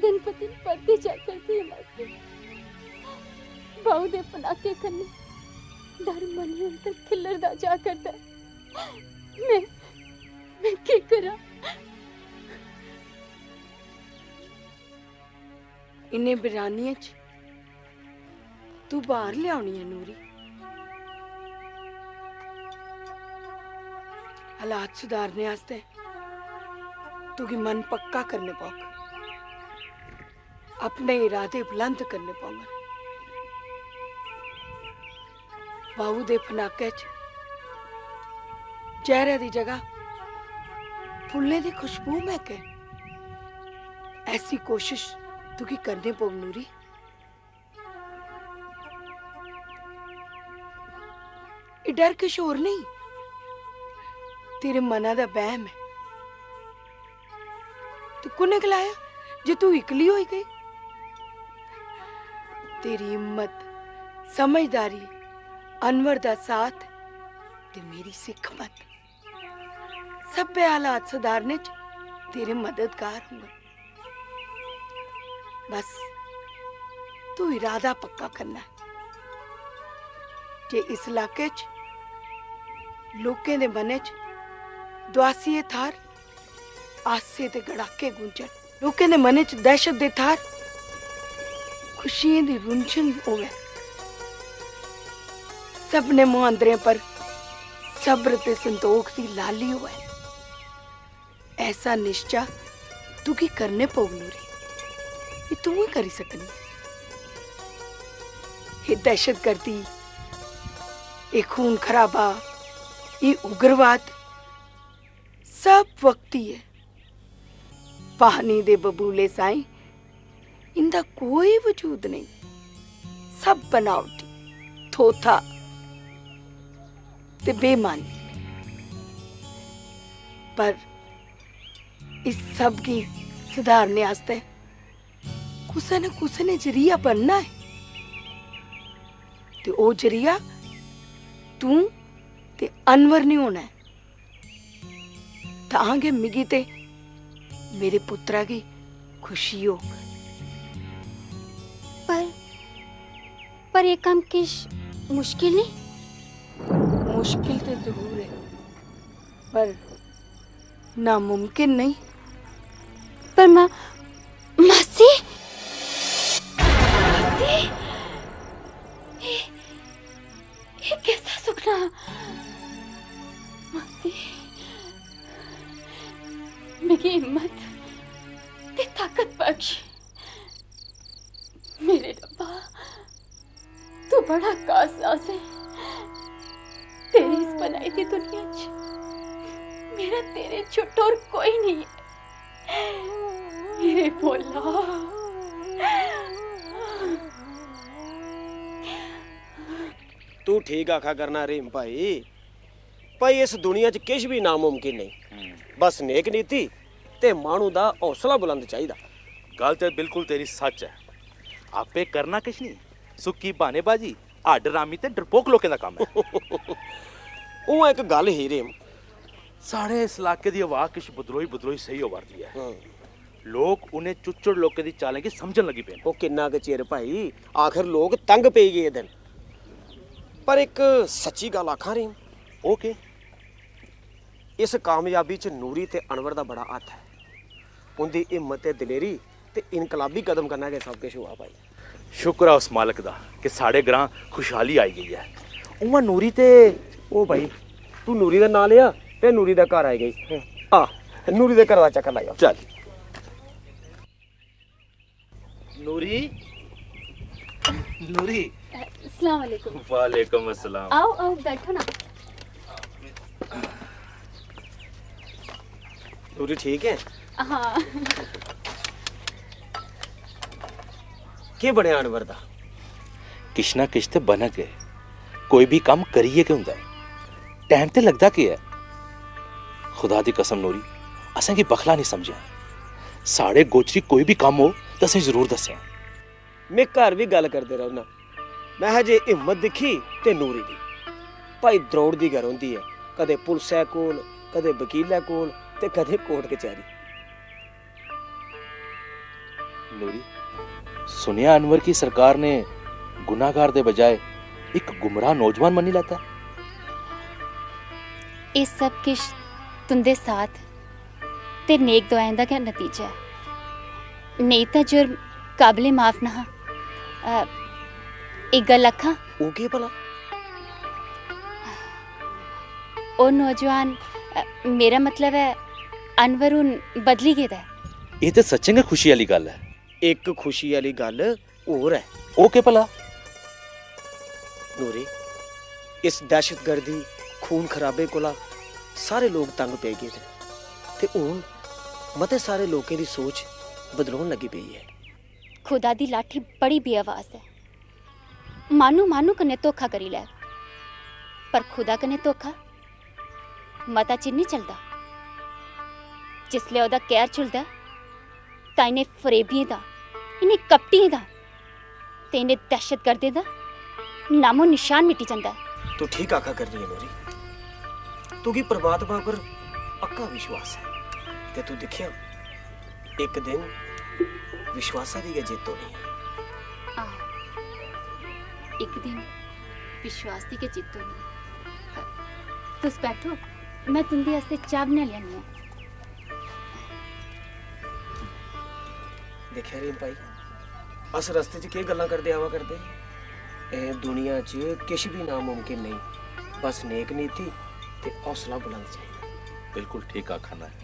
दिन ब दिन बढ़ती जा करती है। मासी, बाहू दे पनाके कन्ने डर मनी अंदर खिलरदा जा करता है। मैं क्या करा? इन्हें बिरानियां च तू बाहर लियानी है नूरी। हालात सुधारने आस्ते तुगी मन पक्का करने पौग, अपने इरादे बुलंद करने पौंगे। बाहू दे फनाके च चेहरे दी जगह फुल्ले दी खुशबू महके। ऐसी कोशिश तुगी करने पौग नूरी। ये डर किश होर नहीं, तेरे मना दा बहम है। तू कुने गलाया जे तू इकली होई गई? तेरी हिम्मत, समझदारी, अनवर दा साथ ते मेरी सिखमत, सब हालात सुधारने च तेरे मददगार होंगे। बस तू इरादा पक्का करना है। जे इस इलाके च लोकें दे मने च दुआसी थार आसे ते गड़ाके गूंजन, लोकें दे मने च दहशत दे थार खुशियां दी रुंझन होवे, सबने मुहांदरे पर सब्र ते संतोख दी लाली होवे। ऐसा निश्चा तू की करने पौग नूरी। ये तू ही करी सकनी। ये दहशत गर्दी, ये खून खराबा, ये उग्रवाद सब वक्ती है। पानी दे बबूले साई इनका कोई वजूद नहीं, सब बनावटी, थोथा ते बेईमानी। पर इस सब की सुधारने आस्ते कुसे ने जरिया बनना है। ते ओ जरिया तू ते अनवर नहीं होना है। तांगे मिगी ते मेरे पुत्रा की खुशी हो। पर ये काम किश मुश्किल नहीं? मुश्किल तो जरूर है, पर नामुमकिन नहीं। पर मासी, ये कैसा सुखना? मासी, मेरी हिम्मत ते ताकत बख्श। मेरे रब्बा, तू बड़ा कासास है। तेरी इस बनाई थी दुनिया च मेरा तेरे छुट्टा और कोई नहीं है। मेरे भोला, तू ठीक आखा करना रहीम भाई। भाई इस दुनिया च किश भी नामुमकिन नहीं, बस नेक नीति ते मानू दा हौसला बुलंद चाहिदा। गल ते बिल्कुल तेरी सच है। आपे करना किश नहीं, सुक्की बहानेबाजी, हड्ड रामी ते डरपोक लोकें दा काम है। ਉਹ ਇੱਕ ਗੱਲ ਹੀ ਰੇਮ, साढ़े इस इलाके दी आवाज किश बदलोई सही हो वारदी है। लोग उन्हें चुच्चड़ लोकें दी चालें की समझन लगी पे। ਉਹ ਕਿੰਨਾ ਕੁ ਚਿਰ ਭਾਈ, ਆਖਰ ਲੋਕ ਤੰਗ ਪਈ ਗਏ ਦਿਨ। ਪਰ ਇੱਕ ਸੱਚੀ ਗੱਲ ਆਖਾਂ ਰੇਮ, ओके, ਇਸ ਕਾਮਯਾਬੀ ਚ ਨੂਰੀ ਤੇ ਅਨਵਰ ਦਾ ਬੜਾ ਹੱਥ ਹੈ। ਉਹਦੀ ਹਿੰਮਤ ਤੇ ਦਲੇਰੀ ਤੇ ਇਨਕਲਾਬੀ ਕਦਮ ਕਰਨਾ के सब कुछ हुआ भाई। शुक्र है उस मालक दा कि साढ़े ग्रां खुशहाली आई गई है। उमा नूरी ते ਉਹ ਭਾਈ ਤੂੰ ਨੂਰੀ ਦਾ ਨਾਂ ਲਿਆ ਤੇ ਨੂਰੀ ਦਾ ਘਰ ਆ ਗਈ। ਆ ਨੂਰੀ ਦੇ ਘਰ ਦਾ ਚੱਕਰ ਲਾਇਆ। चल नूरी, नूरी। अस्सलाम वालेकुम। वालेकुम अस्सलाम। आओ आओ बैठो ना। ਨੂਰੀ ਠੀਕ ਹੈ? हाँ, ਕੀ ਬਣਿਆ ਅਨਵਰ ਦਾ? किश ना किश ते बन गए। कोई भी काम करिए के हुंदा है, टाइम ते लगदा के है। खुदा दी कसम नूरी, असें की बखला नहीं समझिया। साढ़े गोचरी कोई भी काम हो तो असें जरूर दस्सेआ। मैं घर भी गल करते रहना। मैं जे हिम्मत दिखी ते नूरी दी भाई द्रौड़ दी घर होंदी है, कदे पुलिसै कोल, कदे वकीलै कोल ते कदे कोर्ट कचहरी। नूरी, सुनिया अनवर की सरकार ने गुनाहगार दे बजाय एक गुमराह नौजवान मनी लाता है। इस सब किश तुंदे साथ ते नेक दुआएं दा क्या नतीजा है। नहीं तो जुर्म काबले माफ ना हा। एक गल आखा, वो के भला? ओ नौजवान मेरा मतलब है अनवर हुन बदली गेदा है। ये तो सच्चे गै खुशी वाली गल है। एक खुशी वाली गल और है। ओ के भला? नूरी, इस दहशतगर्दी खून खराबे कोला सारे लोग तंग पे गए ते हुन मते सारे लोगों की सोच बदलोन लगी पई है। खुदा दी लाठी बड़ी बेआवाज है। मानू मानू कन्ने धोखा करी लै, पर खुदा कन्ने धोखा मता चिर नहीं चलदा। जिसले ओदा कहर चुलदा तां इन्हें फरेबियें दा, इन्हें कपटियें दा ते इन्हें दहशतगर्दें दा नामो निशान मिटी जांदा है। तू ठीक आखा कर रही है नूरी। तू की परमात्मा पर पक्का विश्वास है ते तू देखिया एक दिन विश्वासा दी जित होनी है। एक दिन विश्वास दी के जित होनी है। तुस बैठो, मैं तुंदे वास्ते चाह बना लियानी है। देखिया रीम भाई, अस रस्ते च केह् गल्लां करदे आवा करदे। एह दुनिया च किश भी नामुमकिन नहीं, बस नेक नीति ते हौसला बुलंद चाहिए। बिल्कुल ठीक आखना है।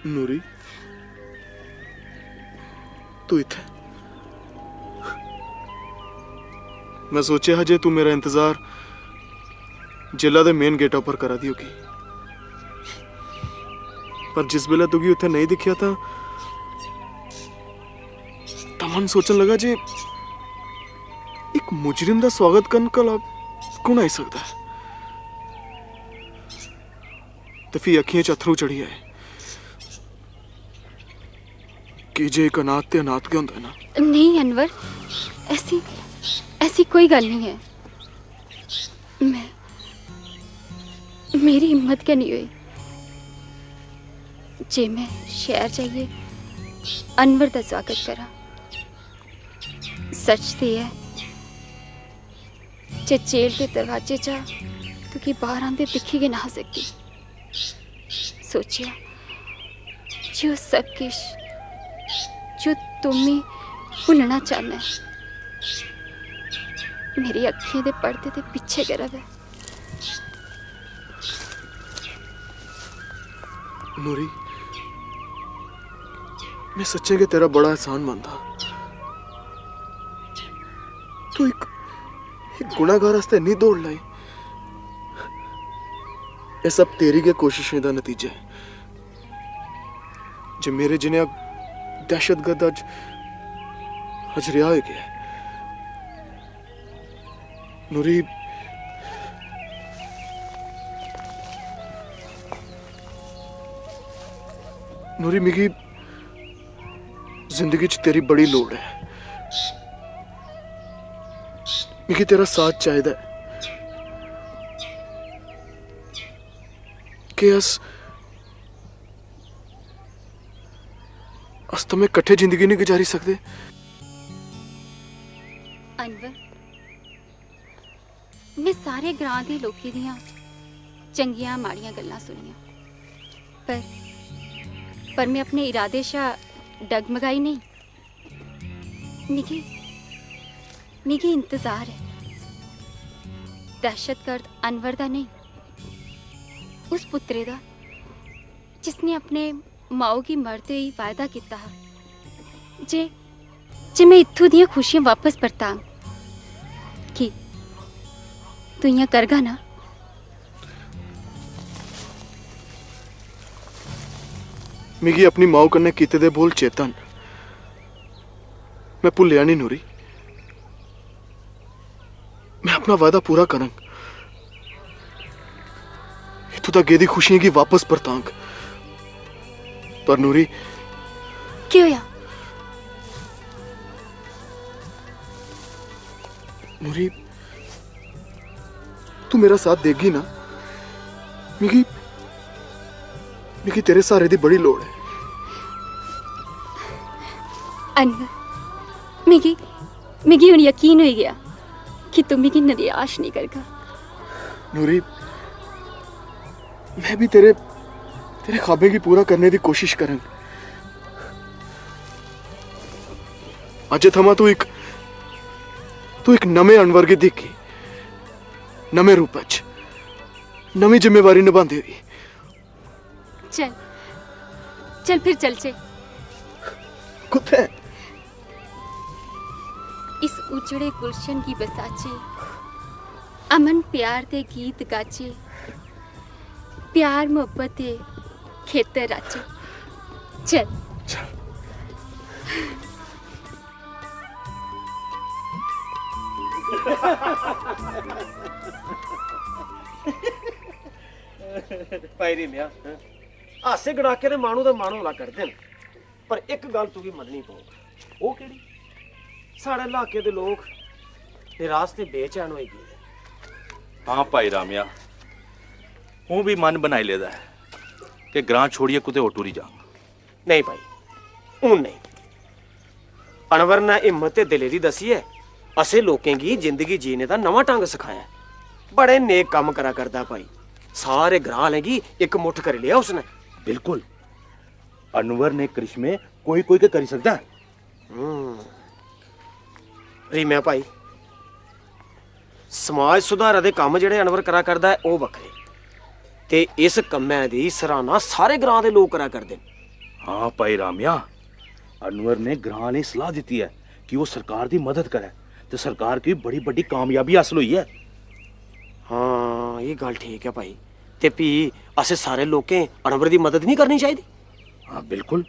नूरी, तू इत्थे? मैं सोचा हजे तू मेरा इंतजार जिला दे मेन गेटा पर करा दी होगी, पर जिस बेला तुगी उत्थे नहीं दिखिया था मन सोचन लगा जे एक मुजरिम दा स्वागत करन कला कौन आई सकता है। ते फ्ही अखियां च अथरू चढ़ी आए कि जे एक अनाथ ते अनाथ के होंदा है ना। नहीं अनवर, ऐसी कोई गल नहीं है। मेरी हिम्मत क्या नहीं हुई जे मैं शहर जाइए अनवर का स्वागत करा। सच तो है जे जेल के दरवाजे चा तुकी बाहर आंदे दिखी के ना सकती। सोचिया जो सब किश जो तुम्हें भुलना चाहना है मेरी अखियों के पर्दे के पीछे गिरा है। नूरी, मैं सच्चे के तेरा बड़ा एहसान मानता। तू एक गुनाहगार रास्ते नहीं दौड़ लाई। ये सब तेरी के कोशिशें का नतीजा है। जो मेरे जिन्हें दहशतगर्द अज रिहा हो गया। नूरी, नूरी मिगी जिंदगी च तेरी बड़ी लोड़ है। मिगी तेरा साथ चाहिए कि अस तो मैं कट्ठे जिंदगी नहीं गुजारी सकते। अनवर, मैं सारे ग्रां दे लोकें दियां चंगियां माड़ियां गल्लां सुनियां, पर मैं अपने इरादे शा डगमगाई नहीं। मिगी इंतजार है दहशतगर्द अनवर दा नहीं, उस पुत्रे दा जिसने अपने माओ की मरते ही वायदा किया हा जे मैं इत्थों दियां खुशियां वापस परतां। कि तू इयां करगा ना? मिगी अपनी माओ कन्ने कीते दे बोल चेतन मैं भुलिया नहीं। नूरी, मैं अपना वादा पूरा करांग। इत्थों तक गेदी खुशियां की वापस परतांग। पर नूरी, क्यों या नूरी तू मेरा साथ देगी ना? मिगी मिगी तेरे सहारे दी बड़ी लोड़ है। अनवर मिगी मिगी हुन यकीन हो गया कि तू मिगी निराश नहीं करगा। नूरी मैं भी तेरे तेरे ख्वाबे की पूरा करने की कोशिश करन। अज थमा तू एक नवे अनवर की दिखी, नवे रूप च नवी जिम्मेवारी निभांदे दी। चल चल फिर चलचे। कुत्थे? इस उजड़े गुलशन की बसाचे, अमन प्यार दे गीत गाचे, प्यार मोहब्बत दे खेतर राचे। चल ਭਾਈ ਰਿਮਿਆ ਹਾਸੇ ਗੜਾਕੇ ਦੇ ਮਾਣੂ ਦਾ ਮਾਣੂ ਲਾ ਕਰਦੇ ਨੇ, ਪਰ ਇੱਕ ਗੱਲ ਤੂੰ ਵੀ ਮੰਨਣੀ ਪਊਗੀ। ਉਹ ਕਿਹੜੀ? ਸਾਡੇ ਇਲਾਕੇ ਦੇ ਲੋਕ ਨਿਰਾਸ਼ ਤੇ ਬੇਚੈਨ ਹੋਏ ਗਏ। हाँ भाई रामिया, हूँ भी मन बनाई लेदा है कि ग्रां छोड़िए कुते और टूरी जाऊं। नहीं भाई, हूं नहीं। अनवर ने हिम्मत ते दिलेरी दसी है, असे लोकें की जिंदगी जीने का नवा ढंग सिखाया। बड़े नेक काम करा करदा भाई, सारे ग्रां लेगी एक मुठ कर लिया उसने। बिल्कुल, अनवर ने करिश्मे कोई कोई के करी सकता है। रीमिया भाई, समाज सुधार दे काम ਜਿਹੜੇ अनवर करा करदा है ਉਹ ਵੱਖਰੇ, ਤੇ ਇਸ ਕੰਮਾਂ ਦੀ ਸਰਾਹਨਾ ਸਾਰੇ ਗ੍ਰਾਂ ਦੇ ਲੋਕ ਕਰਾ ਕਰਦੇ ਨੇ। हाँ भाई रामिया, अनवर ने ग्रां ने सलाह दी है कि वो सरकार की मदद करे, तो सरकार की बड़ी बड़ी कामयाबी हासिल हुई है। हाँ ये गल ठीक है भाई, ते भी असे सारे लोकें अनवर की मदद नहीं करनी चाहिए? हाँ बिल्कुल,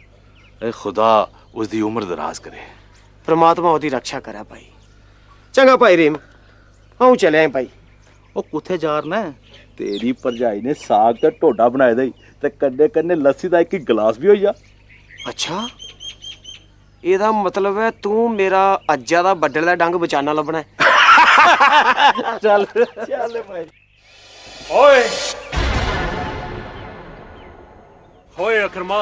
खुदा उसकी उम्र दराज करे। परमात्मा उसकी रक्षा करे भाई। चंगा भाई रेम, आऊं चले भाई। वो कुत्थे जारना है? तेरी भरजाई ने साग ते ढोडा बनाए दा ते कन्ने कन्ने लस्सी दा एक गिलास भी होइया। अच्छा, ਇਹਦਾ मतलब है तू मेरा अज्जा दा बड्डल दा डंग बचाना लभना है। चल चल भाई। ओए होए अकरमा,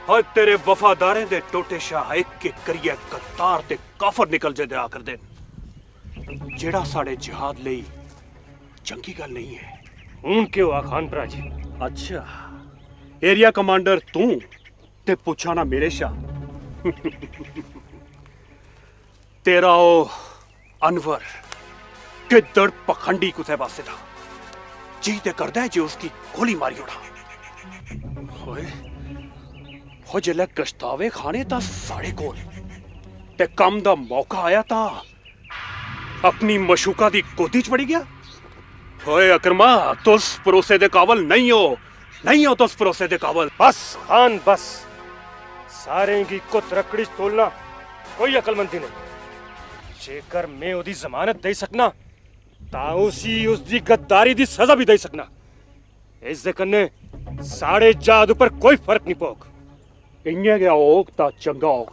होए तेरे वफादारें दे टोटे शाह एक एक करिए कतार ते काफर निकल जे दिया कर दे, जेड़ा साडे जिहाद लई चंगी गल नहीं है। हूं क्यों आ खान भरा जी? अच्छा, एरिया कमांडर तू ते पूछा ना मेरे शाह। तेरा ओ अनवर किधर पखंडी कुथे पासे था, जी ते करदा है जे उसकी गोली मारी उड़ा। होए हो जिले गश्तावे खाने ता साढ़े कोल ते कम दा मौका आया ता अपनी मशूका दी गोदी च पड़ी गया। होए अकरमा, तुस भरोसे दे काबल नहीं हो तुस भरोसे दे काबल। बस खान बस, सारे की कुत रकड़ी तोलना कोई अकलमंदी नहीं। जेकर मैं ओदी जमानत दे सकना ता उसी उसदी गद्दारी दी सजा भी दे सकना। इस दे कन्ने साढ़े जाद ऊपर कोई फर्क नहीं पोग। इन्ने गया ओग ता चंगा ओग,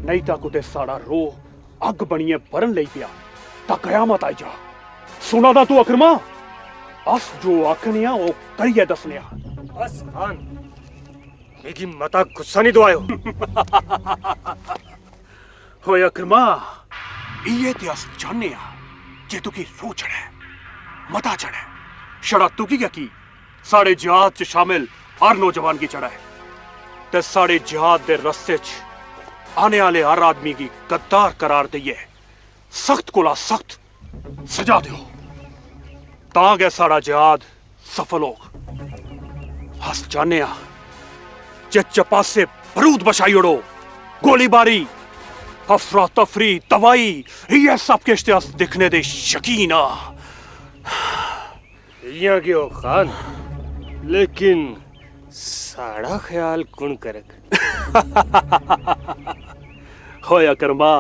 नहीं ता कुते साड़ा रो अग बनिए भरन लई पिया ता कयामत आई जा। सुना दा तू अकरमा, अस जो आखने ओ करिए दसने। बस खान, मेरी मता गुस्सा नहीं दुआयो। होए अकरमा, ये ते अस चाहने जे तू की रूह चढ़े मता चढ़े। छड़ा तू की साढ़े जिहाद च शामिल हर नौजवान की चढ़ा है, ते साढ़े जिहाद दे रस्ते च आने वाले हर आदमी की गद्दार करार दिए सख्त कोला सख्त सजा दो, तां साड़ा जिहाद सफल हो। हस चाहने जे चपासे बरूद बछाई उड़ो, गोलीबारी, अफरा तफरी, तबाही, ये सब किश्ते अस दिखने दे शकीन आ। इयां क्यों खान, लेकिन साड़ा ख्याल कुण करक? होया करमा,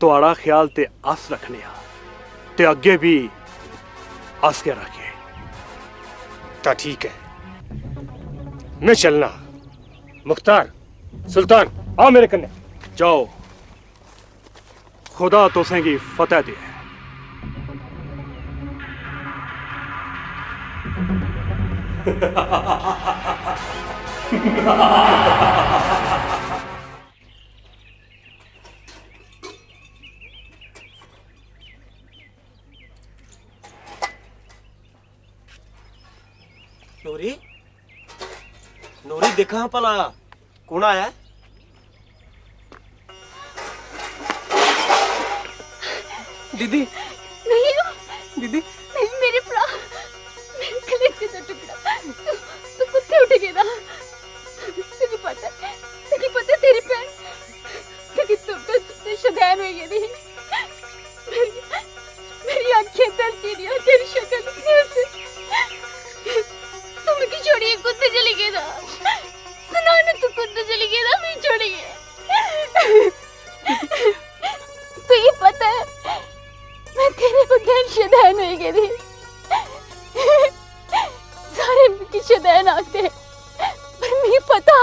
तुआड़ा ख्याल ते अस रखने आ, ते अगे भी अस के रखे। ता ठीक है, मैं चलना। मुख्तार, सुल्तान, आओ मेरे कन्ने। जाओ, खुदा तुसें गी फतेह दे। नूरी, नूरी देखा भला कौन आया? दीदी नहीं दीदी नहीं मेरे भरा मेरे कलेजे का टुकड़ा तू कुत्ते उठ गया तेरी पता तेरी भैन तेरी तुम शदैन हो गई मेरी आंखें तरसी दिया तेरी शक्ल देखने से तुम की छोड़ी कुत्ते चली गया सुना ना तू कुत्ते चली गया मैं छोड़ी गया तो ये पता है मैं तेरे बगैर शदैन हो गई सारे मिकी शदैन आते पर मैं पता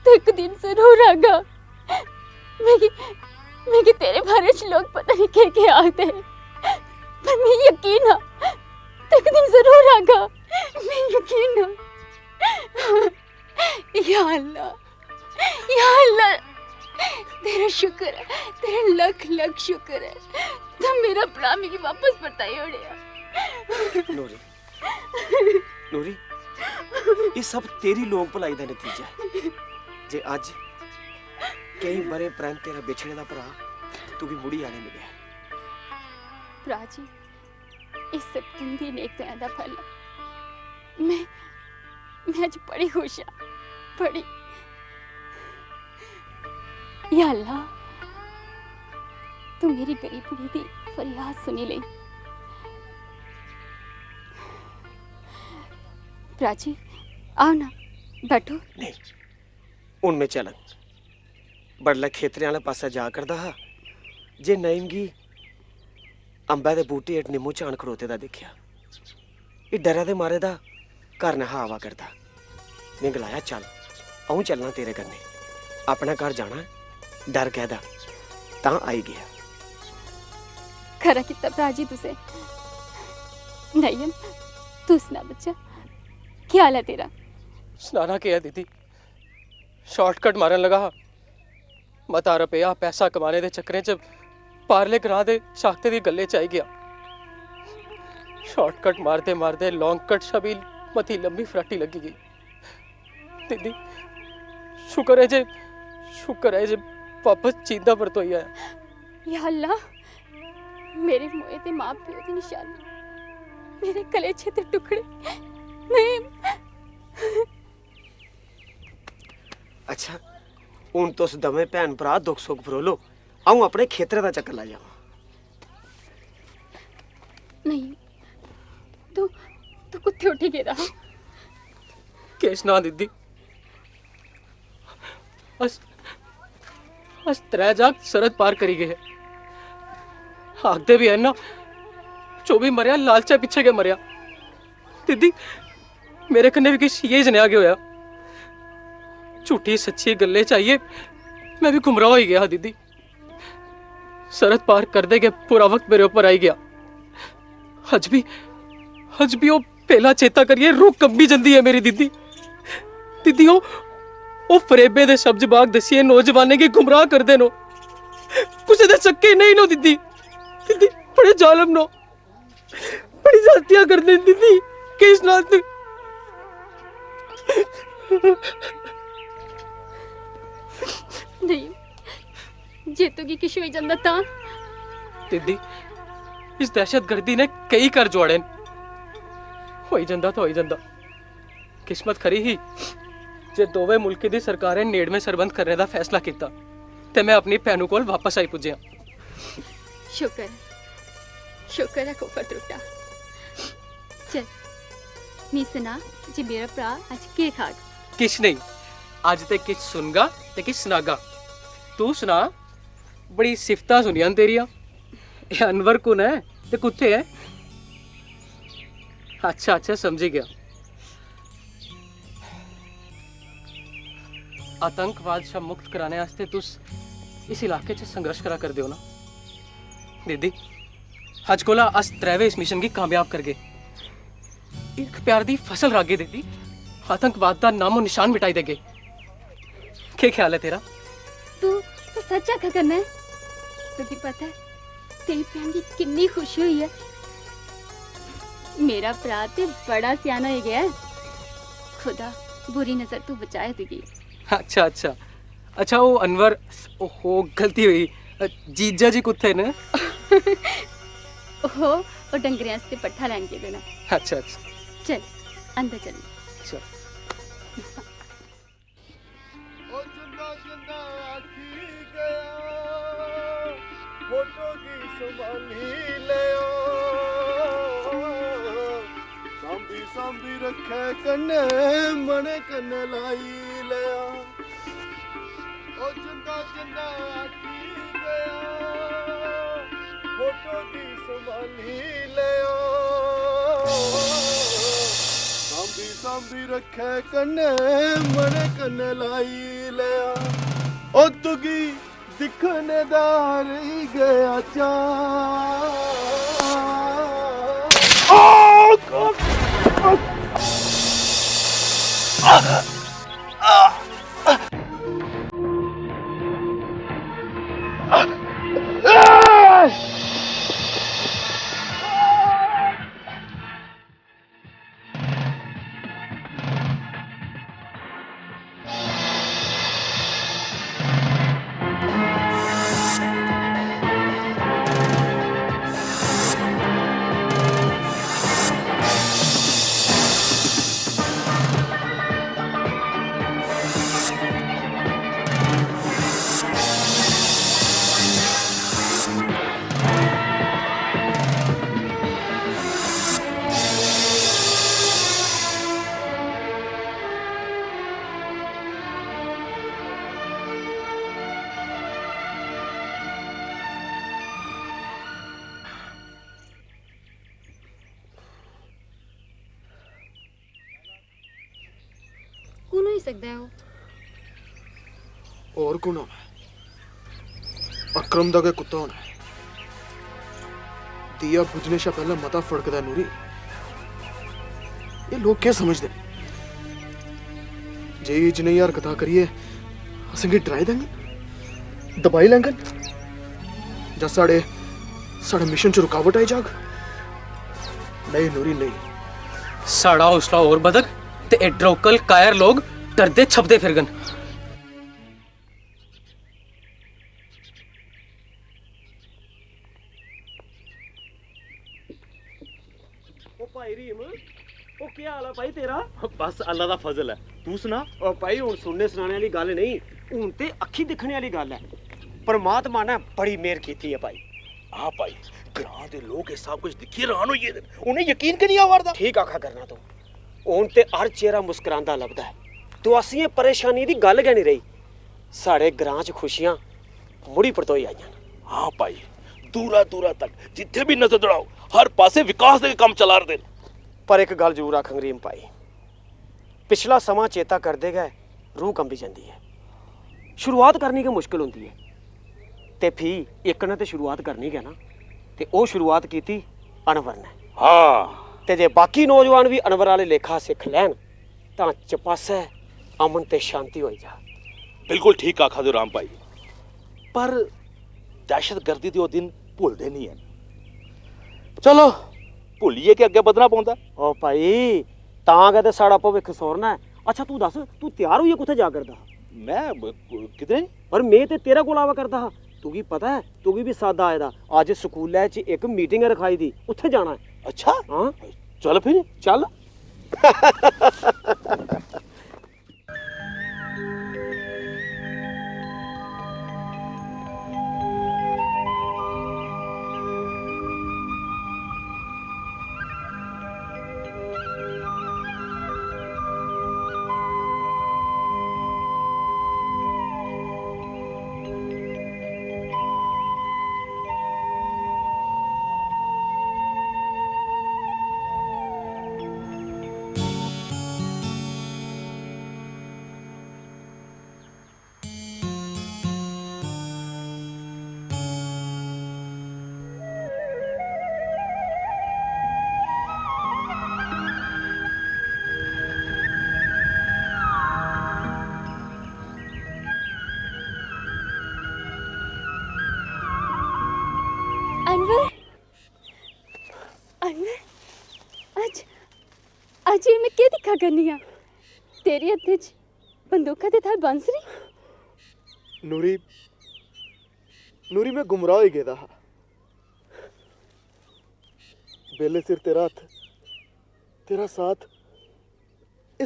तो एक दिन जरूर आगा मैं तेरे बारे च लोग पता नहीं क्या आते पर मैं यकीन है तो एक दिन जरूर आगा मैं यकीन है या अल्लाह तेरा शुक्र है तेरा लख लख शुक्र है तुम मेरा भरा मिगी वापस परताई ओड़िया। नूरी, नूरी, ये सब तेरी लोक भलाई दा नतीजा है। जे अज कई बरे परैंत तेरा बिछड़े दा भरा तू भी मुड़ी आने मिलिया। भरा जी इस सब तुंदी नेकता दा फल मैं आज बड़ी खुश हाँ बड़ी। या अल्लाह तू मेरी गरीब कुड़ी दी फरियाद सुनी ले। प्राची आओ ना बैठो। नहीं हूं मैं चलन बड़ला खेतरे आले पासे जा करदा हा जे नईम गी अंबा दे बूटे हेठ निम्मू चान खड़ोते दा दिखया ये डरा दे मारे दा घर नहा आवा करदा। मैं गलाया चल आऊं चलना तेरे कन्ने अपना घर जाना डर कहदा तां आई गया। खरा किता प्राजी तुसे नईम तू सुना बच्चा क्या हाल है तेरा? सुनाना क्या है दीदी शॉर्टकट मारन लगा मता रुपया पैसा कमाने दे चक्करें च पारले ग्रां दे चाकते दी गल्ले च आई गया। शॉर्टकट मारते मारते लॉन्ग कट शबील मती लंबी फराटी लगी गई। दीदी शुक्र है जे वापस चींदा परतोई है। या अल्लाह मेरे मोए ते मां प्यो दी निशानी मेरे कलेजे ते टुकड़े नहीं। अच्छा हूं तुस दमे भैन भरा दुख सुख फरोलो आऊं अपने खेतरे दा चक्कर ला जावां। नहीं तू कुत्थे उठी गेदा? केश ना दीदी अस त्रै जाग सरहद पार करी गए आखदे भी है ना जो भी मरिया लालचा पिछे के मरिया। दीदी मेरे कन्ने भी किश ये जनेहा के होया झूठी सच्ची गल्ले चाहिए मैं भी गुमराह हो गया। दीदी सरहद पार कर दे के पूरा वक्त मेरे ऊपर आई गया। हज भी वो पहला चेता करिए रूह कंबी जंदी है मेरी दीदी। दीदी वो फरेबे दे सब्ज बाग दसिए नौजवाने की गुमराह कर दे नो कुछ दे चक्के नहीं नो दीदी। दीदी बड़े जालिम नो बड़ी जातियां कर दे दीदी किस नात नहीं जेतु की किश होई जंदा ता दीदी इस दहशतगर्दी ने कई कर जोड़े होई जंदा तो होई जंदा। किस्मत खरी ही जे दोवे मुल्क दी सरकारें नेड़मे सरबंध करने दा फैसला किया ते मैं अपनी भैनू कोल वापस आई पुज्जिया। शुक्र है कुफर टुटा। चल नी सुना जी मेरा भरा आज के खाग? किश नहीं आज ते किश सुनगा ते किश सुनागा। तू सुना बड़ी सिफता सुनिया तेरिया। अनवर कुन है ते कुत्थे है? अच्छा समझी गया। आतंकवाद शा मुक्त कराने वास्ते तुस इस इलाके च संघर्ष करा कर दियो ना दीदी। अज कोला अस त्रैवे इस मिशन गी कामयाब करगे। एक प्यार दी फसल रागे दीदी, आतंकवाद दा नामो निशान मिटाई देगे। क्या ख्याल है तेरा? तू सच आखा करना है? तुझे पता है तेरी भैन की कितनी खुशी हुई है। मेरा भरा ते बड़ा सियाना हो गया है। खुदा बुरी नजर तू बचाए दीदी। अच्छा अच्छा अच्छा, वो अनवर, ओहो गलती हुई। जीजा जी कुत्थे ने? ओहो वो डंगरे आस्ते पट्ठा लैन के देना। अच्छा अच्छा चल अंदर चल। चल। ओ जिंदा जिंदा आखी गया, फोटो की संभाली ले सांभी सांभी रखे कन्ने, मने कन्ने लाई ले। ओ जिंदा जिंदा आखी गया, फोटो की संभाली ले सांभी सांभी रखे कन्ने, मने कन्ने लाई ले। ओ तुगी दिखने दार ही गया चा। कौन हो सकता है वो? और कौन होना है? अक्रम दा के कुत्ता होना है। दिया बुझने से पहले मता फड़कदा है नूरी। ये लोग क्या समझते? जे नहीं यार कथा करिए असेंगे डराई देंगे, दबाई लेंगे, जा साढ़े मिशन च रुकावट आई जाग। नहीं नूरी नहीं। साड़ा हौसला और बदक ते एड्रोकल कायर लोग डरदे छपदे फिरगन। ओ भाई रीम, ओ क्या हाल है भाई तेरा? बस अल्लाह दा फजल है, तू सुना? ओ भाई हुन सुनने सुनाने वाली गल नहीं, हुन ते अखी दिखने वाली गल है। परमात्मा ने बड़ी मेहर कीती है भाई। हाँ भाई, ग्रां दे लोग ये सब कुछ दिखी हैरान होई गेदे, उन्हें यकीन के नहीं आवरदा। ठीक आखा करना तू। हुन ते हर चेहरा मुस्कुरांदा लभदा है। तो असीं परेशानी दी गल गै नहीं रही। साढ़े ग्रां च खुशियां मुड़ी परतोई आईयां। हाँ भाई, दूरा दूरा तक जिथे भी नजर दौड़ाओ हर पासे विकास दे काम चला रहे। पर एक गल जरूर आख अंग्रेम भाई, पिछला समा चेता करदे गए रूह कंबी जांदी है। शुरुआत करनी के मुश्किल होंदी है, ते फ्ही एक ने ते शुरुआत करनी गै ना। ते ओ शुरुआत कीती अनवर ने। हाँ, ते जे बाकी नौजवान भी अनवर वाले लेखा सिख लैन तां चपासे अमन ते शांति होई जा। बिल्कुल ठीक आखा दे राम भाई, पर दहशतगर्दी दे ओ दिन भुलदे नहीं है। चलो भुलिए के अगे बधना पौंदा। ओ भाई तां गै ते साड़ा भविख सोरना है। अच्छा तू दस, तू तैयार होइए कुत्थे जा करदा? मैं किधरे? पर मैं ते तेरे कोल आवा करदा हा। तुगी पता है, तुगी भी सादा आए दा। अज स्कूलै च एक मीटिंग रखाई दी, उत्थे जाना है। अच्छा हाँ चल फिर चल। करनी आ तेरे हत्थे च बंदूका दे थाल बांसुरी। नूरी नूरी मैं गुमराह हो गेदा हा। बेले सिर तेरा हत्थ तेरा साथ ये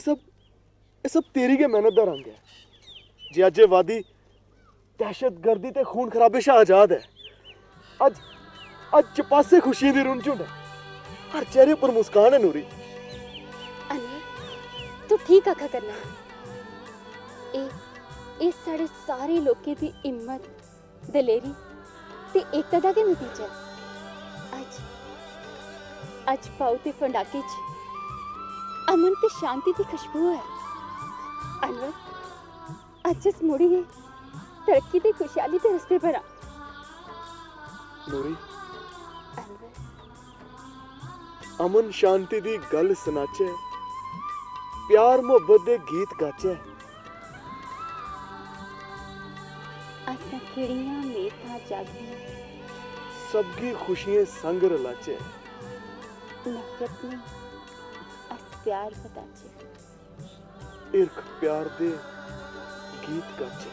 सब तेरी के मेहनत दा रंग है। जे अज ये वादी दहशतगर्दी ते खून खराबे शा आजाद है। अज अज चपासे खुशी दी रुन झुंड है। हर चेहरे पर मुस्कान है नूरी। अनवर तू ठीक आखा करना। ए साढ़े सारे लोकें दी हिम्मत दलेरी ते एकता दा के नतीजा है। अज पाऊ ते फंडाके च अमन ते शांति दी खुशबू है। अनवर अज अस मुड़िए तरक्की ते खुशहाली दे रस्ते पर आ। नूरी अमन शांति दी गल सुनाचे, प्यार मोहब्बत दे गीत गाचे। असां खिड़ियां मेथां जागियां सबकी खुशियां संग रलाचे। नफरत में अस प्यार बताचे। इर्ख प्यार दे गीत गाचे।